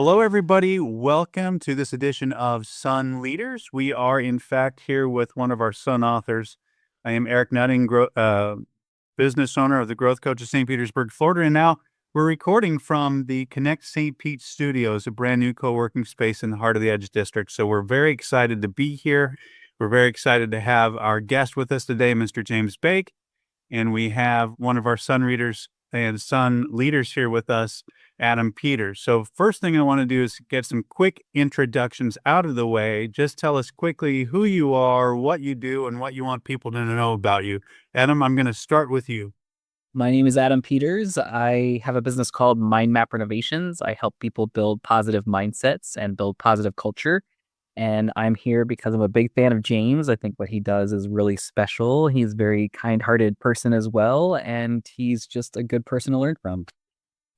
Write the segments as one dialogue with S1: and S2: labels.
S1: Hello, everybody. Welcome to this edition of Sun Leaders. We are, in fact, here with one of our Sun authors. I am Eric Nutting, business owner of the Growth Coach of St. Petersburg, Florida. And now we're recording from the Connect St. Pete Studios, a brand new co-working space in the heart of the Edge District. So we're very excited to be here. We're very excited to have our guest with us today, Mr. James Bake. And we have one of our Sun readers and Sun leaders here with us, Adam Peters. So first thing I want to do is get some quick introductions out of the way. Just tell us quickly who you are, what you do, and what you want people to know about you. Adam, I'm going to start with you.
S2: My name is Adam Peters. I have a business called Mind Map Renovations. I help people build positive mindsets and build positive culture. And I'm here because I'm a big fan of James. I think what he does is really special. He's a very kind-hearted person as well, and he's just a good person to learn from.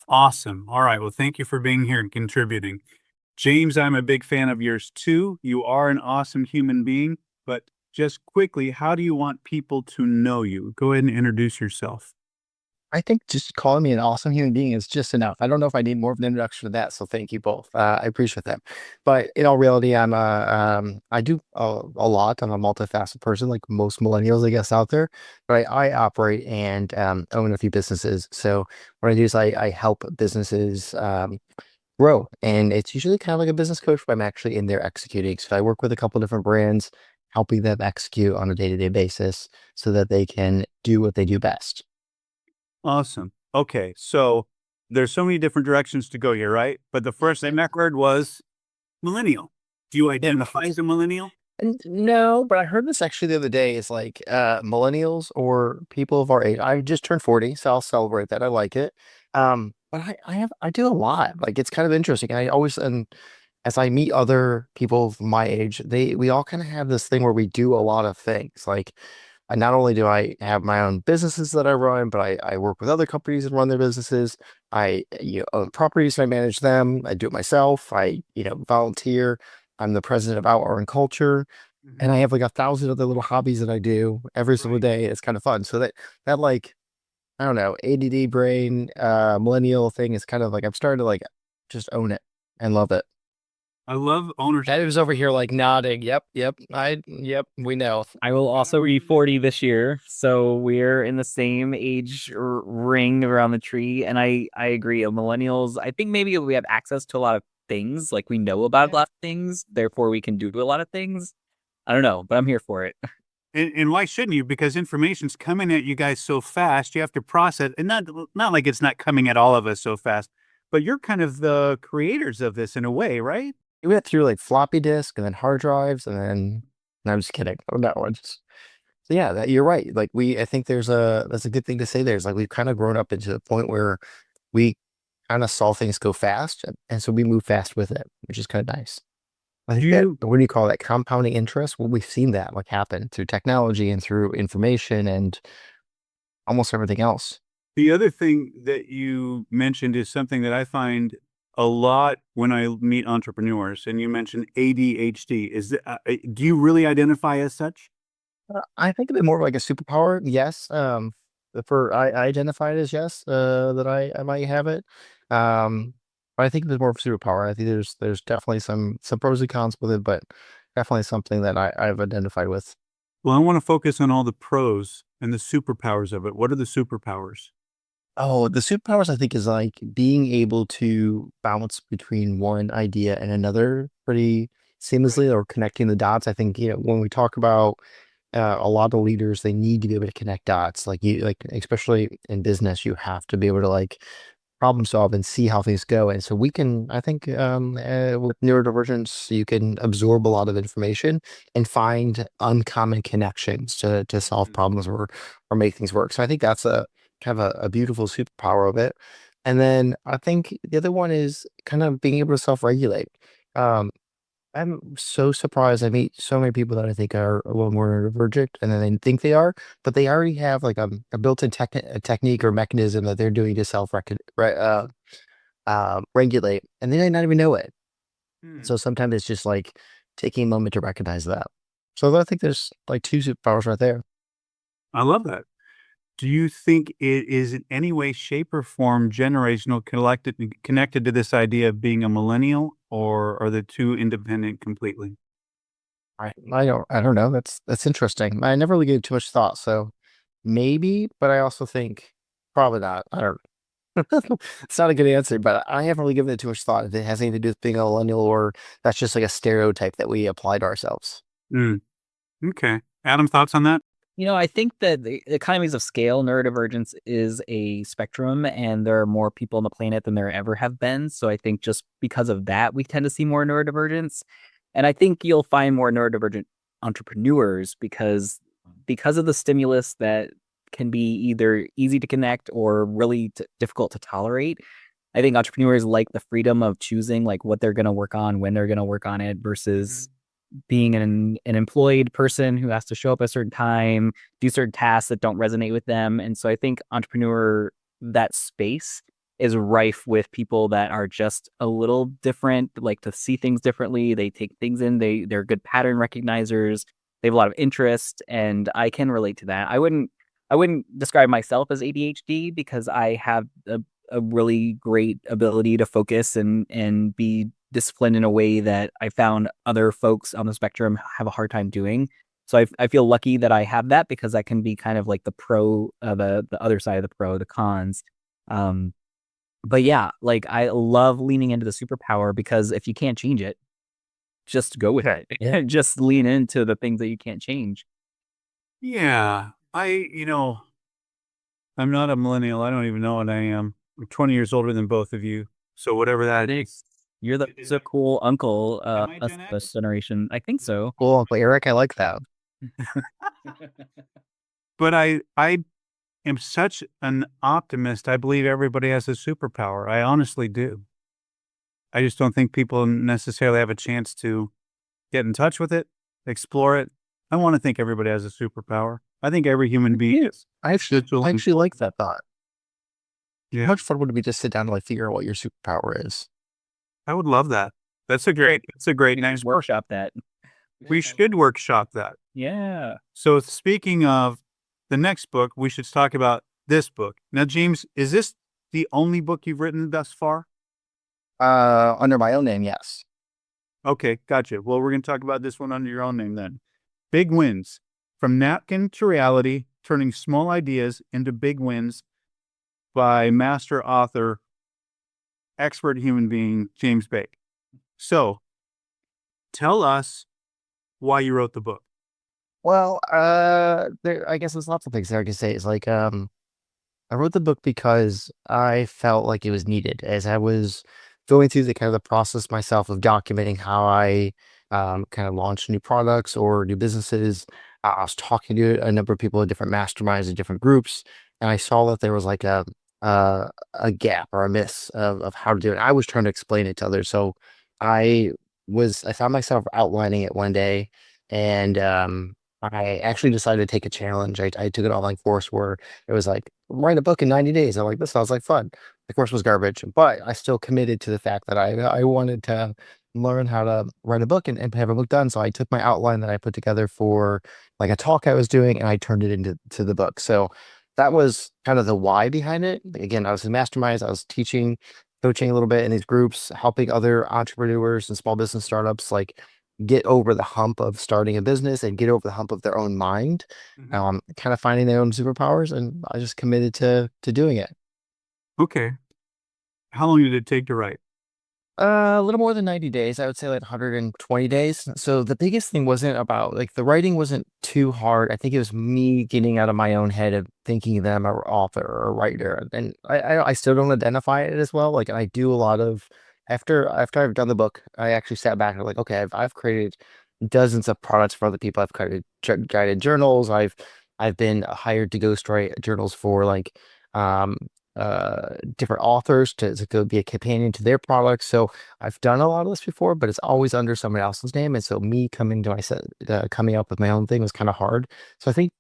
S1: Awesome. All right. Well, thank you for being here and contributing. James, I'm a big fan of yours too. You are an awesome human being, but just quickly, how do you want people to know you? Go ahead and introduce yourself.
S3: I think just calling me an awesome human being is just enough. I don't know if I need more of an introduction to that, so thank you both. I appreciate that. But in all reality, I do a lot. I'm a multifaceted person, like most millennials, I guess, out there. But I operate and own a few businesses. So what I do is I help businesses grow, and it's usually kind of like a business coach, but I'm actually in there executing. So I work with a couple different brands, helping them execute on a day-to-day basis so that they can do what they do best.
S1: Awesome. Okay. So there's so many different directions to go here, right? But the first thing I heard was millennial. Do you identify as a millennial?
S3: No, but I heard this actually the other day. Is like millennials or people of our age. I just turned 40, so I'll celebrate that. I like it. But I do a lot. Like it's kind of interesting. I always and as I meet other people of my age, we all kind of have this thing where we do a lot of things. Like not only do I have my own businesses that I run, but I work with other companies and run their businesses. Own properties and I manage them. I do it myself. I volunteer. I'm the president of Out and Culture, and I have like 1,000 other little hobbies that I do every single
S1: Right.
S3: day. It's kind of fun. So that like I don't know, ADD brain, millennial thing is kind of like I'm starting to like just own it and love it.
S1: I love ownership.
S3: Ed was over here like nodding. Yep, we know.
S2: I will also be 40 this year, so we're in the same age ring around the tree. And I agree. Millennials, I think maybe we have access to a lot of things, like we know about a lot of things, therefore we can do a lot of things. I don't know, but I'm here for it.
S1: And why shouldn't you? Because information's coming at you guys so fast, you have to process, and not like it's not coming at all of us so fast, but you're kind of the creators of this in a way, right?
S3: We went through like floppy disk and then hard drives and then no, I'm just kidding. Oh, no, I just so yeah, you're right. Like I think that's a good thing to say there. Is like we've kind of grown up into the point where we kind of saw things go fast, and so we move fast with it, which is kind of nice. I
S1: Do
S3: think that
S1: you
S3: what do you call that compounding interest? Well, we've seen that like happen through technology and through information and almost everything else.
S1: The other thing that you mentioned is something that I find a lot when I meet entrepreneurs, and you mentioned ADHD. Do you really identify as such?
S3: I think of it more of like a superpower. Yes. I identify it as yes, that I might have it. But I think there's more of a superpower. I think there's definitely some pros and cons with it, but definitely something that I've identified with.
S1: Well, I want to focus on all the pros and the superpowers of it. What are the superpowers?
S3: Oh, the superpowers I think is like being able to bounce between one idea and another pretty
S1: Right.
S3: seamlessly or connecting the dots. I think, when we talk about a lot of leaders, they need to be able to connect dots. Like especially in business, you have to be able to like problem solve and see how things go. And so we can, I think, with neurodivergence, you can absorb a lot of information and find uncommon connections to solve
S1: Mhm.
S3: problems or make things work. So I think that's a kind of a beautiful superpower of it. And then I think the other one is kind of being able to self-regulate. Um, I'm so surprised. I meet so many people that I think are a little more neurodivergent, and then they think they are, but they already have like a built-in technique or mechanism that they're doing to regulate, and they might not even know it.
S1: Hmm.
S3: So sometimes it's just like taking a moment to recognize that. So I think there's like two superpowers right there.
S1: I love that. Do you think it is in any way, shape, or form generational connected to this idea of being a millennial, or are the two independent completely?
S3: I don't know. That's interesting. I never really gave too much thought, so maybe, but I also think probably not. I don't. It's not a good answer, but I haven't really given it too much thought if it has anything to do with being a millennial or that's just like a stereotype that we apply to ourselves.
S1: Mm, okay. Adam, thoughts on that?
S2: I think that the economies of scale, neurodivergence is a spectrum, and there are more people on the planet than there ever have been. So I think just because of that, we tend to see more neurodivergence. And I think you'll find more neurodivergent entrepreneurs because of the stimulus that can be either easy to connect or really difficult to tolerate. I think entrepreneurs like the freedom of choosing like what they're going to work on, when they're going to work on it versus being an employed person who has to show up at a certain time, do certain tasks that don't resonate with them. And so I think entrepreneur, that space is rife with people that are just a little different, like to see things differently. They take things in, they're good pattern recognizers. They have a lot of interest, and I can relate to that. I wouldn't describe myself as ADHD because I have a really great ability to focus and be disciplined in a way that I found other folks on the spectrum have a hard time doing. So I feel lucky that I have that because I can be kind of like the pro, the other side of the pro, the cons. Um, but yeah, like I love leaning into the superpower because if you can't change it, just go with it.
S3: Yeah.
S2: Just lean into the things that you can't change.
S1: Yeah. I'm not a millennial. I don't even know what I am. I'm 20 years older than both of you. So whatever that is.
S2: You're the
S1: Is
S2: so
S1: that-
S2: cool uncle,
S1: Am I
S2: us
S1: Gen
S2: this
S1: X?
S2: generation. I think so.
S3: Cool, Uncle Eric. I like that.
S1: But I am such an optimist. I believe everybody has a superpower. I honestly do. I just don't think people necessarily have a chance to get in touch with it, explore it. I want to think everybody has a superpower. I think every human being is.
S3: I actually like that thought. How
S1: Yeah,
S3: much fun would it be to sit down and like figure out what your superpower is?
S1: I would love that. That's a great nice work.
S2: Workshop that.
S1: We should workshop that.
S2: Yeah.
S1: So speaking of the next book, we should talk about this book. Now, James, is this the only book you've written thus far?
S3: Under my own name, yes.
S1: Okay, gotcha. Well, we're going to talk about this one under your own name then. Big Wins. From Napkin to Reality, Turning Small Ideas into Big Wins by master author, expert human being, James Bake. So tell us why you wrote the book.
S3: Well, I guess there's lots of things there I can say. It's like, I wrote the book because I felt like it was needed as I was going through the kind of the process myself of documenting how I kind of launch new products or new businesses. I was talking to a number of people in different masterminds and different groups, and I saw that there was like a gap or a miss of how to do it. I was trying to explain it to others, so I I found myself outlining it one day, and I actually decided to take a challenge. I took an online course where it was like, write a book in 90 days. I'm like, this sounds like fun. The course was garbage, but I still committed to the fact that I wanted to learn how to write a book and have a book done. So I took my outline that I put together for like a talk I was doing and I turned it into the book. So that was kind of the why behind it. Like, again, I was in masterminds, I was teaching, coaching a little bit in these groups, helping other entrepreneurs and small business startups like get over the hump of starting a business and get over the hump of their own mind, kind of finding their own superpowers. And I just committed to doing it.
S1: Okay. How long did it take to write?
S3: A little more than 90 days. I would say like 120 days. So the biggest thing wasn't about like the writing wasn't too hard. I think it was me getting out of my own head of thinking that I'm an author or a writer. And I still don't identify it as well. Like I do a lot of after I've done the book, I actually sat back and like, okay, I've created dozens of products for other people. I've created guided journals. I've been hired to ghostwrite journals for like um different authors to go be a companion to their products. So I've done a lot of this before, but it's always under someone else's name. And so me coming to coming up with my own thing was kind of hard. So I think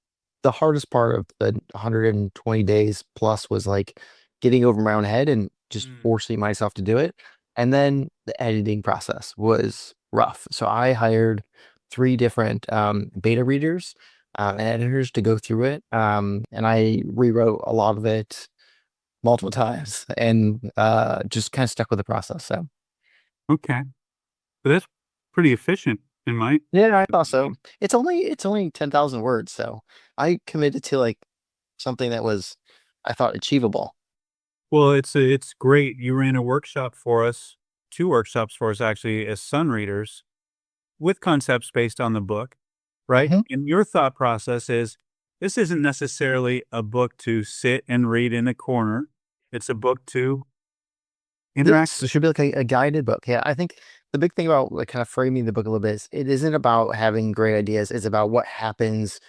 S3: the hardest part of the 120 days plus was like getting over my own head and just forcing myself to do it. And then the editing process was rough. So I hired three different beta readers and editors to go through it. And I rewrote a lot of it multiple times and just kind of stuck with the process. So
S1: Okay. But that's pretty efficient in my
S3: yeah, I thought so. It's only 10,000 words, so I committed to like something that was I thought achievable.
S1: Well, it's great. You ran a workshop for us, 2 workshops for us actually as Sun readers with concepts based on the book, right?
S3: Mhm.
S1: And your thought process is this isn't necessarily a book to sit and read in a corner. It's a book to interact
S3: This
S1: with.
S3: should be like a guided book. Yeah, I think the big thing about like kind of framing the book a little bit is it isn't about having great ideas. It's about what happens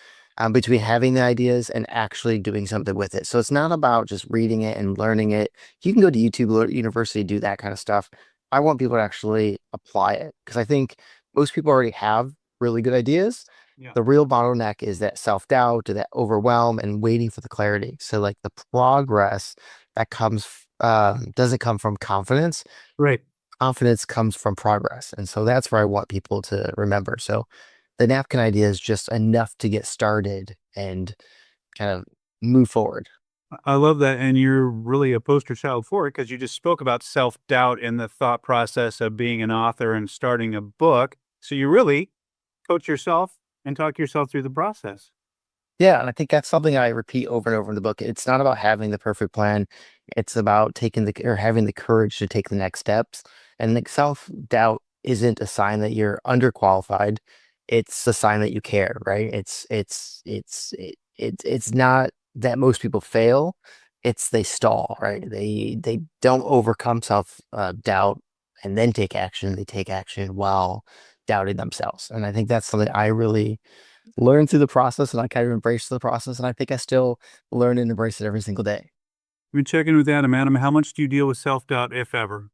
S3: between having the ideas and actually doing something with it. So it's not about just reading it and learning it. You can go to YouTube University, do that kind of stuff. I want people to actually apply it because I think most people already have really good ideas.
S1: Yeah.
S3: The real bottleneck is that self doubt, that overwhelm, and waiting for the clarity. So like the progress that comes doesn't come from confidence.
S1: Right.
S3: Confidence comes from progress. And so that's where I want people to remember. So the napkin idea is just enough to get started and kind of move forward.
S1: I love that, and you're really a poster child for it because you just spoke about self-doubt in the thought process of being an author and starting a book. So you really coach yourself and talk yourself through the process.
S3: Yeah, and I think that's something I repeat over and over in the book. It's not about having the perfect plan. It's about taking the or having the courage to take the next steps. And like self-doubt isn't a sign that you're underqualified. It's a sign that you care, right? It's not that most people fail. It's they stall, right? They don't overcome self doubt and then take action. They take action while doubting themselves. And I think that's something I really learn through the process and I kind of embrace the process. And I think I still learn and embrace it every single day.
S1: Let me check in with Adam. Adam, how much do you deal with self-doubt, if ever?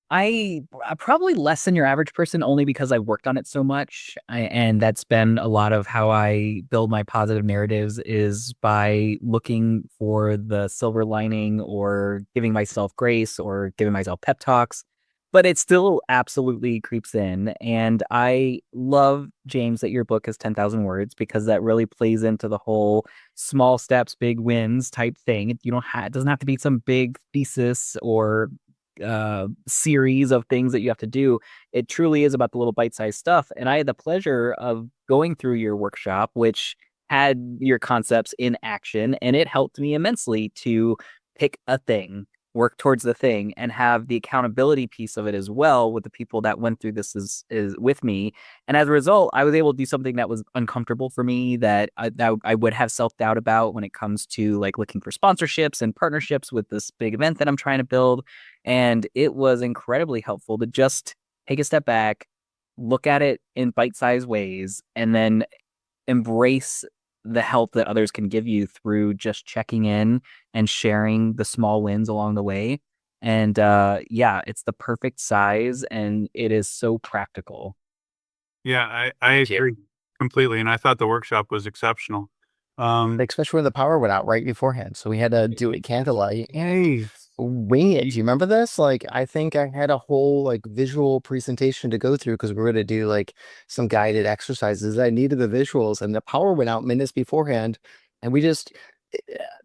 S2: I probably less than your average person only because I've worked on it so much. And that's been a lot of how I build my positive narratives is by looking for the silver lining or giving myself grace or giving myself pep talks. But it still absolutely creeps in. And I love, James, that your book is 10,000 words because that really plays into the whole small steps, big wins type thing. You don't have, it doesn't have to be some big thesis or series of things that you have to do. It truly is about the little bite-sized stuff. And I had the pleasure of going through your workshop, which had your concepts in action, and it helped me immensely to pick a thing, work towards the thing, and have the accountability piece of it as well with the people that went through this is with me. And as a result, I was able to do something that was uncomfortable for me that I would have self-doubt about when it comes to like looking for sponsorships and partnerships with this big event that I'm trying to build. And it was incredibly helpful to just take a step back, look at it in bite-sized ways, and then embrace the help that others can give you through just checking in and sharing the small wins along the way. And yeah, it's the perfect size and it is so practical.
S1: Yeah, I
S3: Yeah.
S1: agree completely, and I thought the workshop was exceptional. Um,
S3: Like, especially when the power went out right beforehand. So we had to do it candlelight and
S1: hey,
S3: wing it. Do you remember this? Like, I think I had a whole like visual presentation to go through because we are going to do like some guided exercises. I needed the visuals and the power went out minutes beforehand. And we just,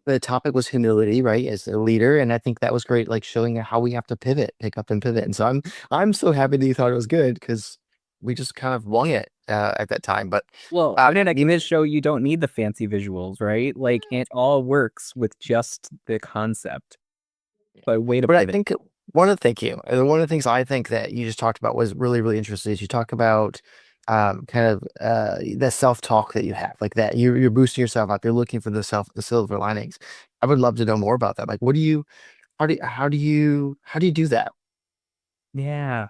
S3: the topic was humility, right? As a leader. And I think that was great, like showing how we have to pivot, pick up and pivot. And so I'm so happy that you thought it was good because we just kind of wung it at that time. But
S2: Well, I mean, in this show, you don't need the fancy visuals, right? Like it all works with just the concept. But way to
S3: But I
S2: pivot.
S3: think thank you. One of the things I think that you just talked about was really, really interesting is you talk about kind of the self-talk that you have, like that you're boosting yourself up, you're looking for the silver linings. I would love to know more about that. Like what do you how do you do that?
S2: Yeah.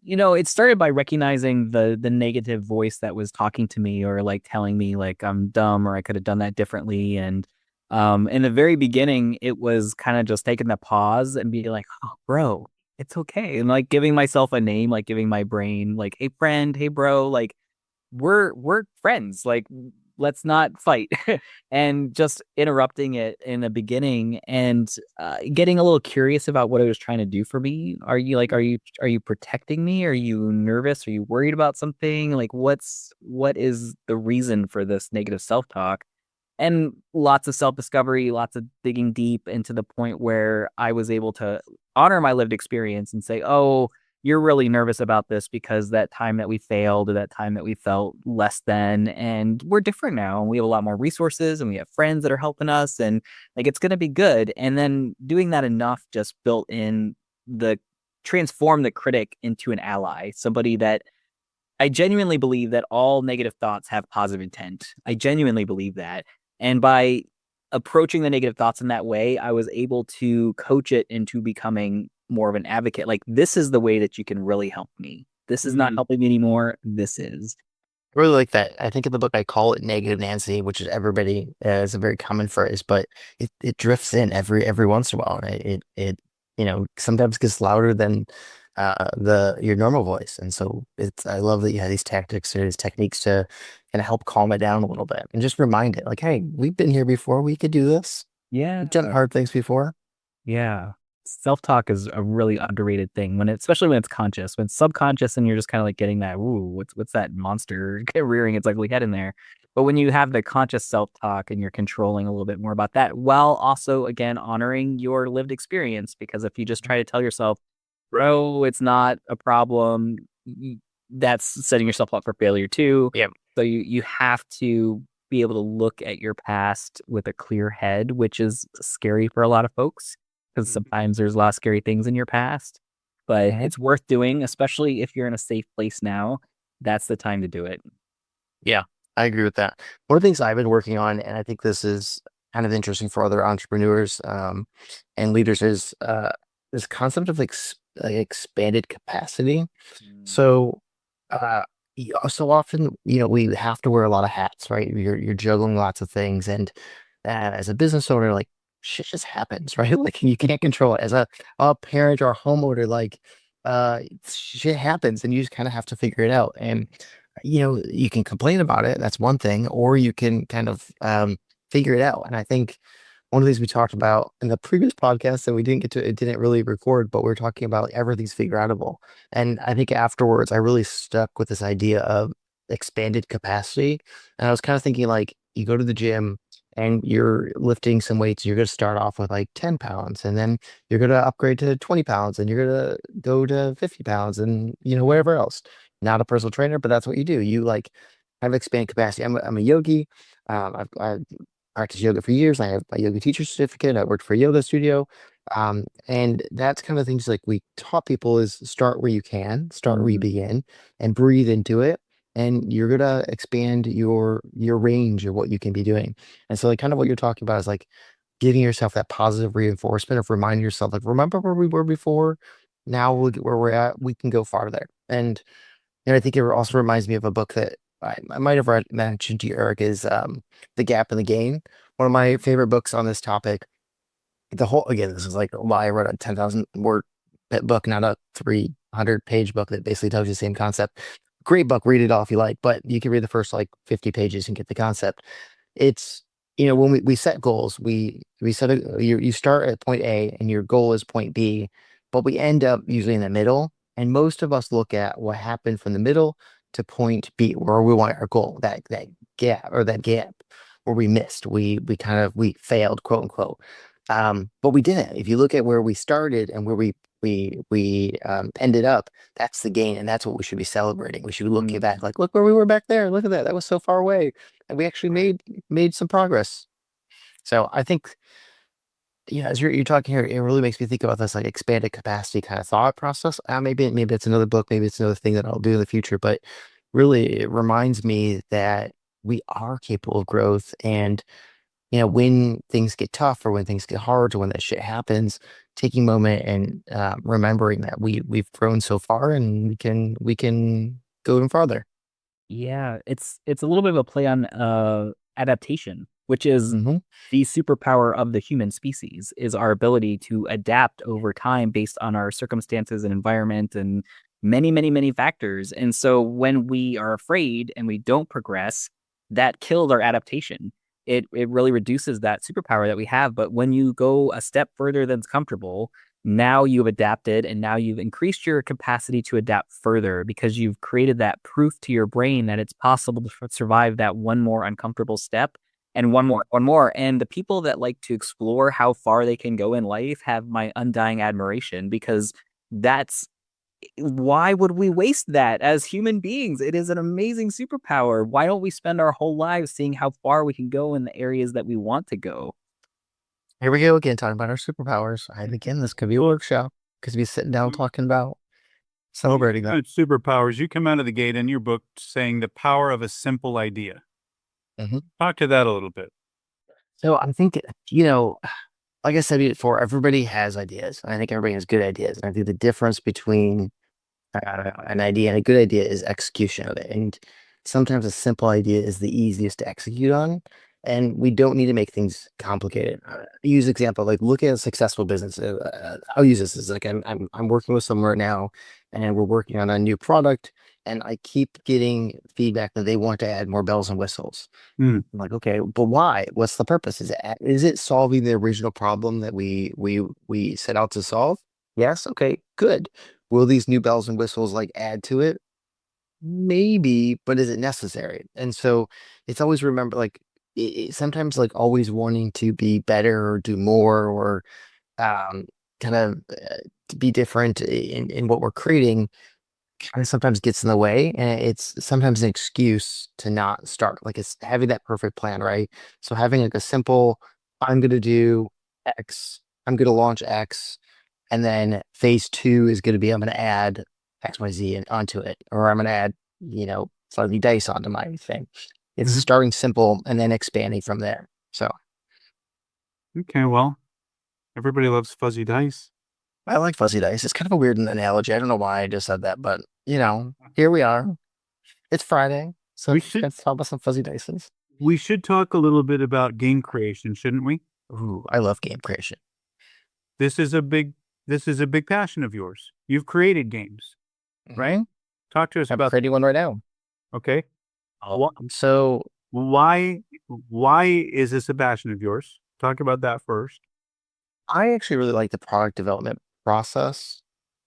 S2: It started by recognizing the negative voice that was talking to me or like telling me like I'm dumb or I could have done that differently. And in the very beginning, it was kind of just taking the pause and be like, oh, bro, it's okay. And like giving myself a name, like giving my brain like, hey friend, hey bro, like we're friends. Like let's not fight. And just interrupting it in the beginning and getting a little curious about what it was trying to do for me. Are you like, are you protecting me? Are you nervous? Are you worried about something? Like, what is the reason for this negative self-talk? And lots of self-discovery, lots of digging deep into the point where I was able to honor my lived experience and say, oh, you're really nervous about this because that time that we failed or that time that we felt less than, and we're different now and we have a lot more resources and we have friends that are helping us, and like it's going to be good. And then doing that enough just built in the transform the critic into an ally, somebody that I genuinely believe that all negative thoughts have positive intent. I genuinely believe that. And by approaching the negative thoughts in that way, I was able to coach it into becoming more of an advocate. Like, this is the way that you can really help me. This is not helping me anymore. This is.
S3: I really like that. I think in the book I call it negative Nancy, which is everybody is a very common phrase, but it drifts in every once in a while. And it sometimes gets louder than your normal voice. And so I love that you have these tactics or these techniques to kind of help calm it down a little bit and just remind it like, hey, we've been here before. We could do this.
S2: Yeah.
S3: We've done hard things before.
S2: Yeah. Self-talk is a really underrated thing especially when it's conscious. When it's subconscious and you're just kind of like getting that, ooh, what's that monster rearing its ugly head in there. But when you have the conscious self-talk and you're controlling a little bit more about that, while also again honoring your lived experience, because if you just try to tell yourself, bro, it's not a problem, that's setting yourself up for failure too.
S3: Yeah.
S2: So you have to be able to look at your past with a clear head, which is scary for a lot of folks because sometimes there's a lot of scary things in your past, but it's worth doing, especially if you're in a safe place now. That's the time to do it.
S3: Yeah, I agree with that. One of the things I've been working on, and I think this is kind of interesting for other entrepreneurs and leaders, is this concept of like expanded capacity. So, so often, we have to wear a lot of hats, right? You're juggling lots of things, and as a business owner, like shit just happens, right? Like you can't control it. As a parent or a homeowner, like shit happens, and you just kind of have to figure it out. And you can complain about it. That's one thing, or you can kind of figure it out. And I think one of these we talked about in the previous podcast that we didn't get to, it didn't really record, but we're talking about everything's figure outable. And I think afterwards, I really stuck with this idea of expanded capacity. And I was kind of thinking like, you go to the gym and you're lifting some weights, you're going to start off with like 10 pounds, and then you're going to upgrade to 20 pounds, and you're going to go to 50 pounds, and whatever else. Not a personal trainer, but that's what you do. You like have expanded capacity. I'm a yogi. I've practiced yoga for years. I have my yoga teacher certificate. I worked for a yoga studio. And that's kind of things like we taught people is start where you can, start where you begin, and breathe into it. And you're gonna expand your range of what you can be doing. And so like kind of what you're talking about is like giving yourself that positive reinforcement of reminding yourself, like, remember where we were before? Now look at where we're at, we can go farther. And I think it also reminds me of a book that I might have read mentioned to you, Eric, is The Gap and the Gain. One of my favorite books on this topic. Again, this is like why I wrote a 10,000 word book, not a 300-page book that basically tells you the same concept. Great book, read it all if you like, but you can read the first like 50 pages and get the concept. It's, when we set goals, we set you start at point A and your goal is point B, but we end up usually in the middle. And most of us look at what happened from the middle to point B, where we want our goal, that gap where we missed, we failed, quote unquote. But we didn't. If you look at where we started and where we ended up, that's the gain, and that's what we should be celebrating. We should be looking back, like, look where we were back there. Look at that. That was so far away, and we actually made some progress. So I think, as you're talking here, it really makes me think about this like expanded capacity kind of thought process. Maybe it's another book, maybe it's another thing that I'll do in the future, but really it reminds me that we are capable of growth. And when things get tough or when things get hard or when that shit happens, taking a moment and remembering that we've grown so far and we can go even farther.
S2: Yeah, it's a little bit of a play on adaptation, which is the superpower of the human species, is our ability to adapt over time based on our circumstances and environment and many, many, many factors. And so when we are afraid and we don't progress, that kills our adaptation. It really reduces that superpower that we have. But when you go a step further than's comfortable, now you've adapted and now you've increased your capacity to adapt further because you've created that proof to your brain that it's possible to survive that one more uncomfortable step and one more. And the people that like to explore how far they can go in life have my undying admiration because that's why would we waste that as human beings? It is an amazing superpower. Why don't we spend our whole lives seeing how far we can go in the areas that we want to go?
S3: Here we go again, talking about our superpowers. And again, this could be a workshop because we sitting down
S1: You-
S3: talking about celebrating that.
S1: Superpowers. You come out of the gate in your book saying the power of a simple idea.
S3: Mhm.
S1: Talk to that a little bit.
S3: So I think, like I said before, everybody has ideas. I think everybody has good ideas. And I think the difference between an idea and a good idea is execution of it. And sometimes a simple idea is the easiest to execute on. And we don't need to make things complicated. Use example like look at a successful business. I'll use this as like I'm working with someone right now, and we're working on a new product, and I keep getting feedback that they want to add more bells and whistles.
S1: Mm.
S3: I'm like, okay, but why? What's the purpose? Is it solving the original problem that we set out to solve? Yes. Okay. Good. Will these new bells and whistles like add to it? Maybe, but is it necessary? And so it's always remember like sometimes like always wanting to be better or do more or um kind of to be different in what we're creating kind of sometimes gets in the way, and it's sometimes an excuse to not start. Like it's having that perfect plan, right? So having like a simple, I'm gonna do X, I'm gonna launch X, and then phase two is gonna be I'm gonna add XYZ onto it, or I'm gonna add, slightly dice onto my thing. It's
S1: Mhm.
S3: starting simple and then expanding from there. So
S1: Okay, well, everybody loves fuzzy dice.
S3: I like fuzzy dice. It's kind of a weird analogy. I don't know why I just said that, but here we are. It's Friday, so
S1: We
S3: let's
S1: should
S3: talk about some fuzzy dices.
S1: we should talk a little bit about game creation, shouldn't we?
S3: Ooh, I love game creation.
S1: This is a big this is a big passion of yours. You've created games, right?
S3: Mhm.
S1: Talk to us
S3: I'm
S1: about
S3: creating one right now.
S1: okay. What
S3: So
S1: why why is this a passion of yours? Talk about that first.
S3: I actually really like the product development process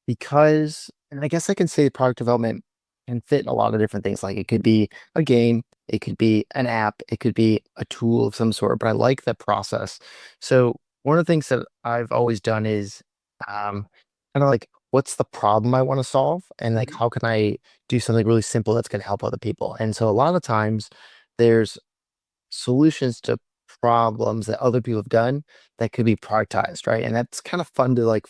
S3: because, and I guess I can say product development can fit in a lot of different things. Like it could be a game, it could be an app, it could be a tool of some sort, but I like the process. So one of the things that I've always done is kind of like, what's the problem I want to solve? And like,
S1: Mhm.
S3: how can I do something really simple that's going to help other people? And so a lot of times there's solutions to problems that other people have done that could be productized, right? And that's kind of fun to like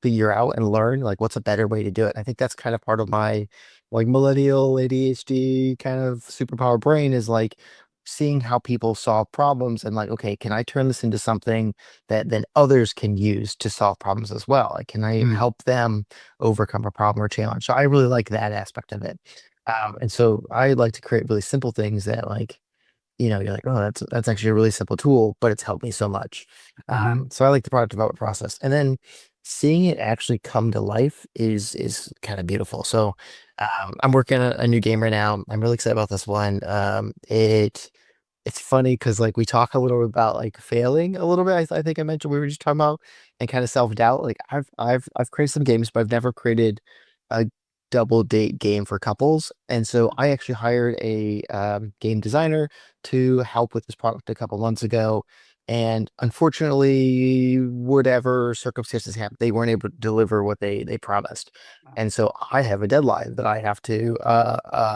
S3: figure out and learn like what's a better way to do it. I think that's kind of part of my like millennial ADHD kind of superpower brain is like seeing how people solve problems and like, okay, can I turn this into something that then others can use to solve problems as well? Like, can I
S1: Mm.
S3: help them overcome a problem or challenge? So I really like that aspect of it. And so I like to create really simple things that like you're like, oh, that's actually a really simple tool, but it's helped me so much.
S1: Mhm.
S3: So I like the product development process, and then seeing it actually come to life is kind of beautiful. So I'm working on a new game right now. I'm really excited about this one. It's funny because like we talk a little about like failing a little bit. I think I mentioned we were just talking about and kind of self doubt. Like I've created some games, but I've never created a double date game for couples. And so I actually hired a game designer to help with this product a couple months ago. And unfortunately, whatever circumstances happened, they weren't able to deliver what they promised. And so I have a deadline that I have to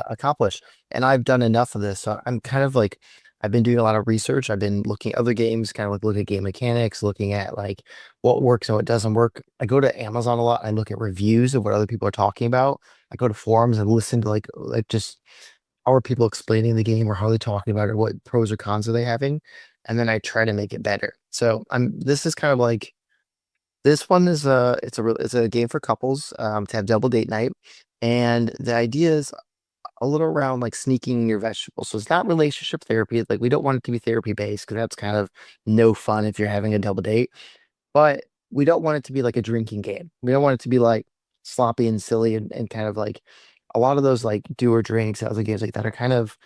S3: accomplish. And I've done enough of this. So I'm kind of like I've been doing a lot of research. I've been looking at other games, kind of like look at game mechanics, looking at like what works and what doesn't work. I go to Amazon a lot. I look at reviews of what other people are talking about. I go to forums and listen to like just how are people explaining the game or how they're talking about it, what pros or cons are they having, and then I try to make it better. So I'm this is kind of like this one is it's a game for couples to have double date night, and the idea is a little around like sneaking your vegetables. So it's not relationship therapy. Like we don't want it to be therapy based because that's kind of no fun if you're having a double date. But we don't want it to be like a drinking game. We don't want it to be like sloppy and silly and kind of like a lot of those like do or drinks, other games like that are kind of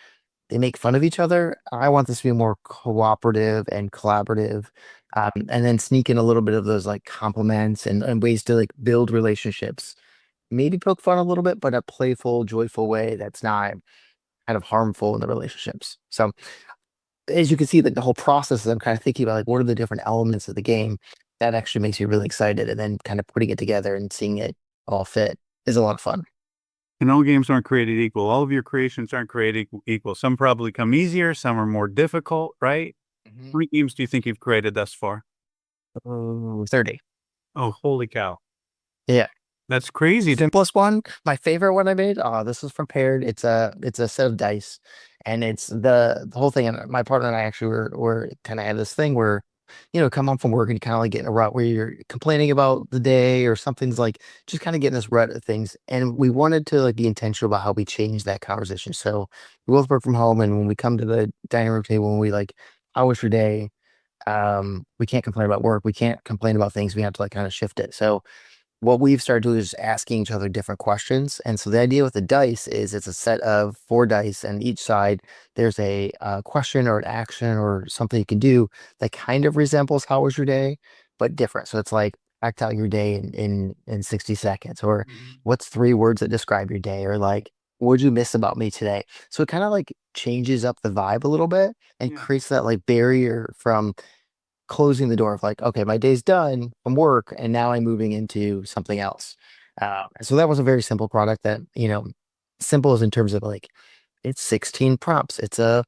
S3: they make fun of each other. I want this to be more cooperative and collaborative, and then sneak in a little bit of those like compliments and ways to like build relationships. Maybe poke fun a little bit, but a playful, joyful way that's not kind of harmful in the relationships. So as you can see, like the whole process, I'm kind of thinking about like what are the different elements of the game that actually makes me really excited, and then kind of putting it together and seeing it all fit is a lot of fun.
S1: And all games aren't created equal. All of your creations aren't created equal. Some probably come easier, some are more difficult, right? How many games do you think you've created thus far?
S3: Oh, 30.
S1: Oh, holy cow.
S3: Yeah.
S1: That's crazy.
S3: Simplest one, my favorite one I made. This was from Paired. It's a set of dice, and it's the whole thing. And my partner and I actually were kind of had this thing where, come home from work and you kind of like get in a rut where you're complaining about the day or something's like just kind of getting this rut of things. And we wanted to like be intentional about how we change that conversation. So we both work from home, and when we come to the dining room table and we like, how was your day? We can't complain about work. We can't complain about things. We have to like kind of shift it. So what we've started doing is asking each other different questions. And so the idea with the dice is it's a set of 4 dice, and each side there's a question or an action or something you can do that kind of resembles how was your day, but different. So it's like act out your day in 60 seconds, or what's 3 words that describe your day, or like what'd you miss about me today? So it kind of like changes up the vibe a little bit and
S1: Yeah.
S3: creates that like barrier from closing the door of like, okay, my day's done from work and now I'm moving into something else. So that was a very simple product that, simple is in terms of like, it's 16 prompts. It's a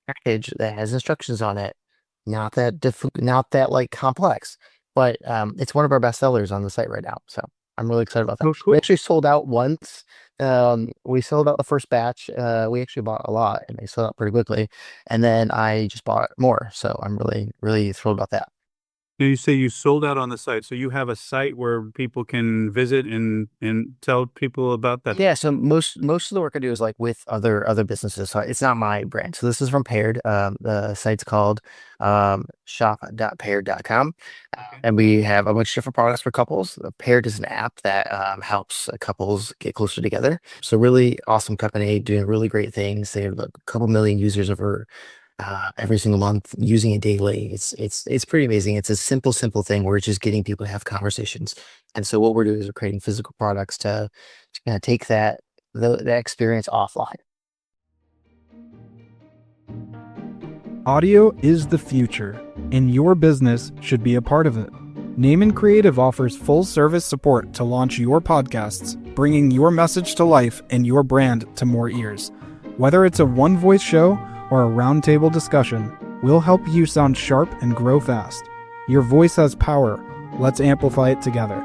S3: package that has instructions on it. Not that like complex, but it's one of our best sellers on the site right now. So I'm really excited about that.
S1: Oh,
S3: We
S1: cool.
S3: actually sold out once. We sold out the first batch. We actually bought a lot and they sold out pretty quickly. And then I just bought more. So I'm really, really thrilled about that.
S1: Now you say you sold out on the site, so you have a site where people can visit and tell people about that.
S3: Yeah, so most of the work I do is like with other businesses. So it's not my brand. So this is from Paired. The site's called shop.paired.com.
S1: Okay.
S3: And we have a bunch of different products for couples. Paired is an app that helps couples get closer together. So really awesome company doing really great things. They have a couple million users over every single month using it daily. It's pretty amazing. It's a simple thing where it's just getting people to have conversations. And so what we're doing is we're creating physical products to kind of take that experience offline.
S4: Audio is the future, and your business should be a part of it. Name Creative offers full service support to launch your podcasts, bringing your message to life and your brand to more ears. Whether it's a one voice show or a roundtable discussion, we'll help you sound sharp and grow fast. Your voice has power. Let's amplify it together.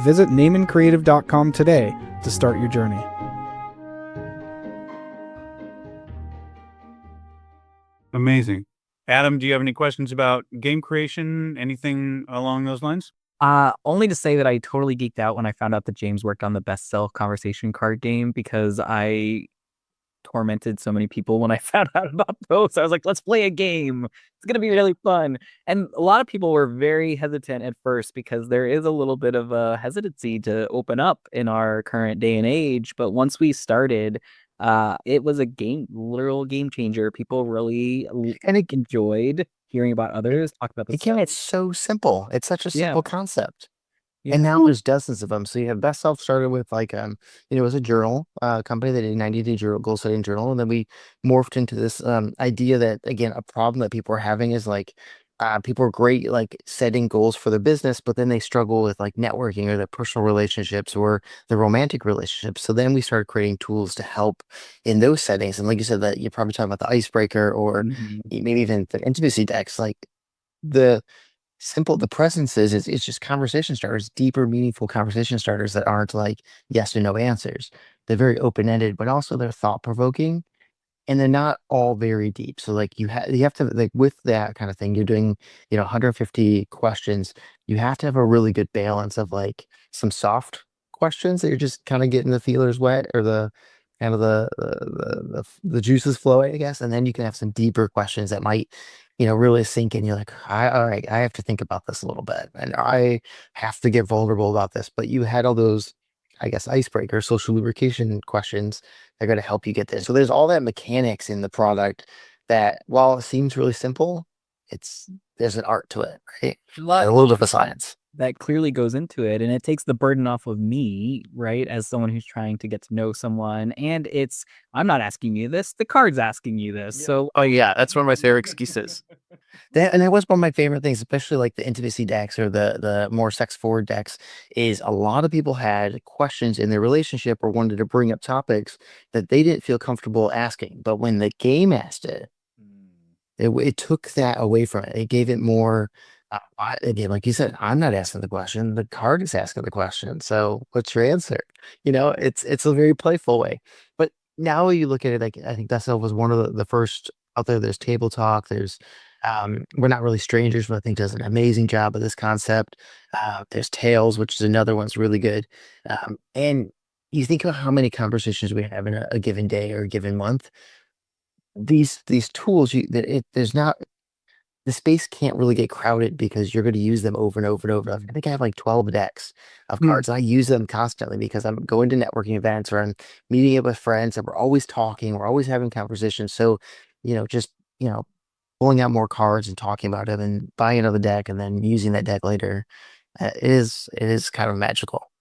S4: Visit nameandcreative.com today to start your journey.
S1: Amazing. Adam, do you have any questions about game creation? Anything along those lines?
S2: Only to say that I totally geeked out when I found out that James worked on the best sell conversation card game, because I tormented so many people when I found out about those. I was like, let's play a game. It's going to be really fun. And a lot of people were very hesitant at first because there is a little bit of a hesitancy to open up in our current day and age. But once we started, it was a literal game changer. People really enjoyed hearing about others talk about the
S3: It's so simple. It's such a
S2: Yeah.
S3: simple concept.
S2: Yeah.
S3: And now there's dozens of them. So you have Best Self started with like it was a journal company that did a 90-day goal setting journal, and then we morphed into this idea that again a problem that people are having is like people are great like setting goals for their business, but then they struggle with like networking or their personal relationships or their romantic relationships. So then we started creating tools to help in those settings. And like you said, that you're probably talking about the icebreaker or maybe even the intimacy decks, like the the presence is it's just conversation starters, deeper, meaningful conversation starters that aren't like yes or no answers. They're very open ended, but also they're thought provoking, and they're not all very deep. So like you have to like with that kind of thing, you're doing 150 questions. You have to have a really good balance of like some soft questions that you're just kind of getting the feelers wet or the kind of the juices flowing, I guess, and then you can have some deeper questions that might really sink in. You're like, all right, I have to think about this a little bit, and I have to get vulnerable about this. But you had all those I guess, icebreaker, social lubrication questions that are going to help you get there. So there's all that mechanics in the product that, while it seems really simple, there's an art to it, right? And a little bit of a science.
S2: That clearly goes into it, and it takes the burden off of me, right, as someone who's trying to get to know someone. And I'm not asking you this, the card's asking you this. So
S3: Oh yeah, that's one of my favorite excuses. That was one of my favorite things, especially like the intimacy decks or the more sex forward decks, is a lot of people had questions in their relationship or wanted to bring up topics that they didn't feel comfortable asking. But when the game asked it, it took that away from it. It gave it more. Again, like you said, I'm not asking the question. The card is asking the question. So, what's your answer? It's a very playful way. But now you look at it, like I think that was one of the first out there. There's Table Talk. There's We're Not Really Strangers, but I think does an amazing job of this concept. There's Tails, which is another one's really good. And you think about how many conversations we have in a given day or a given month. These tools, there's not, the space can't really get crowded because you're going to use them over and over and over. I think I have like 12 decks of cards. I use them constantly because I'm going to networking events or I'm meeting up with friends and we're always talking, we're always having conversations. So, just, pulling out more cards and talking about them and buying another deck and then using that deck later, it is kind of magical.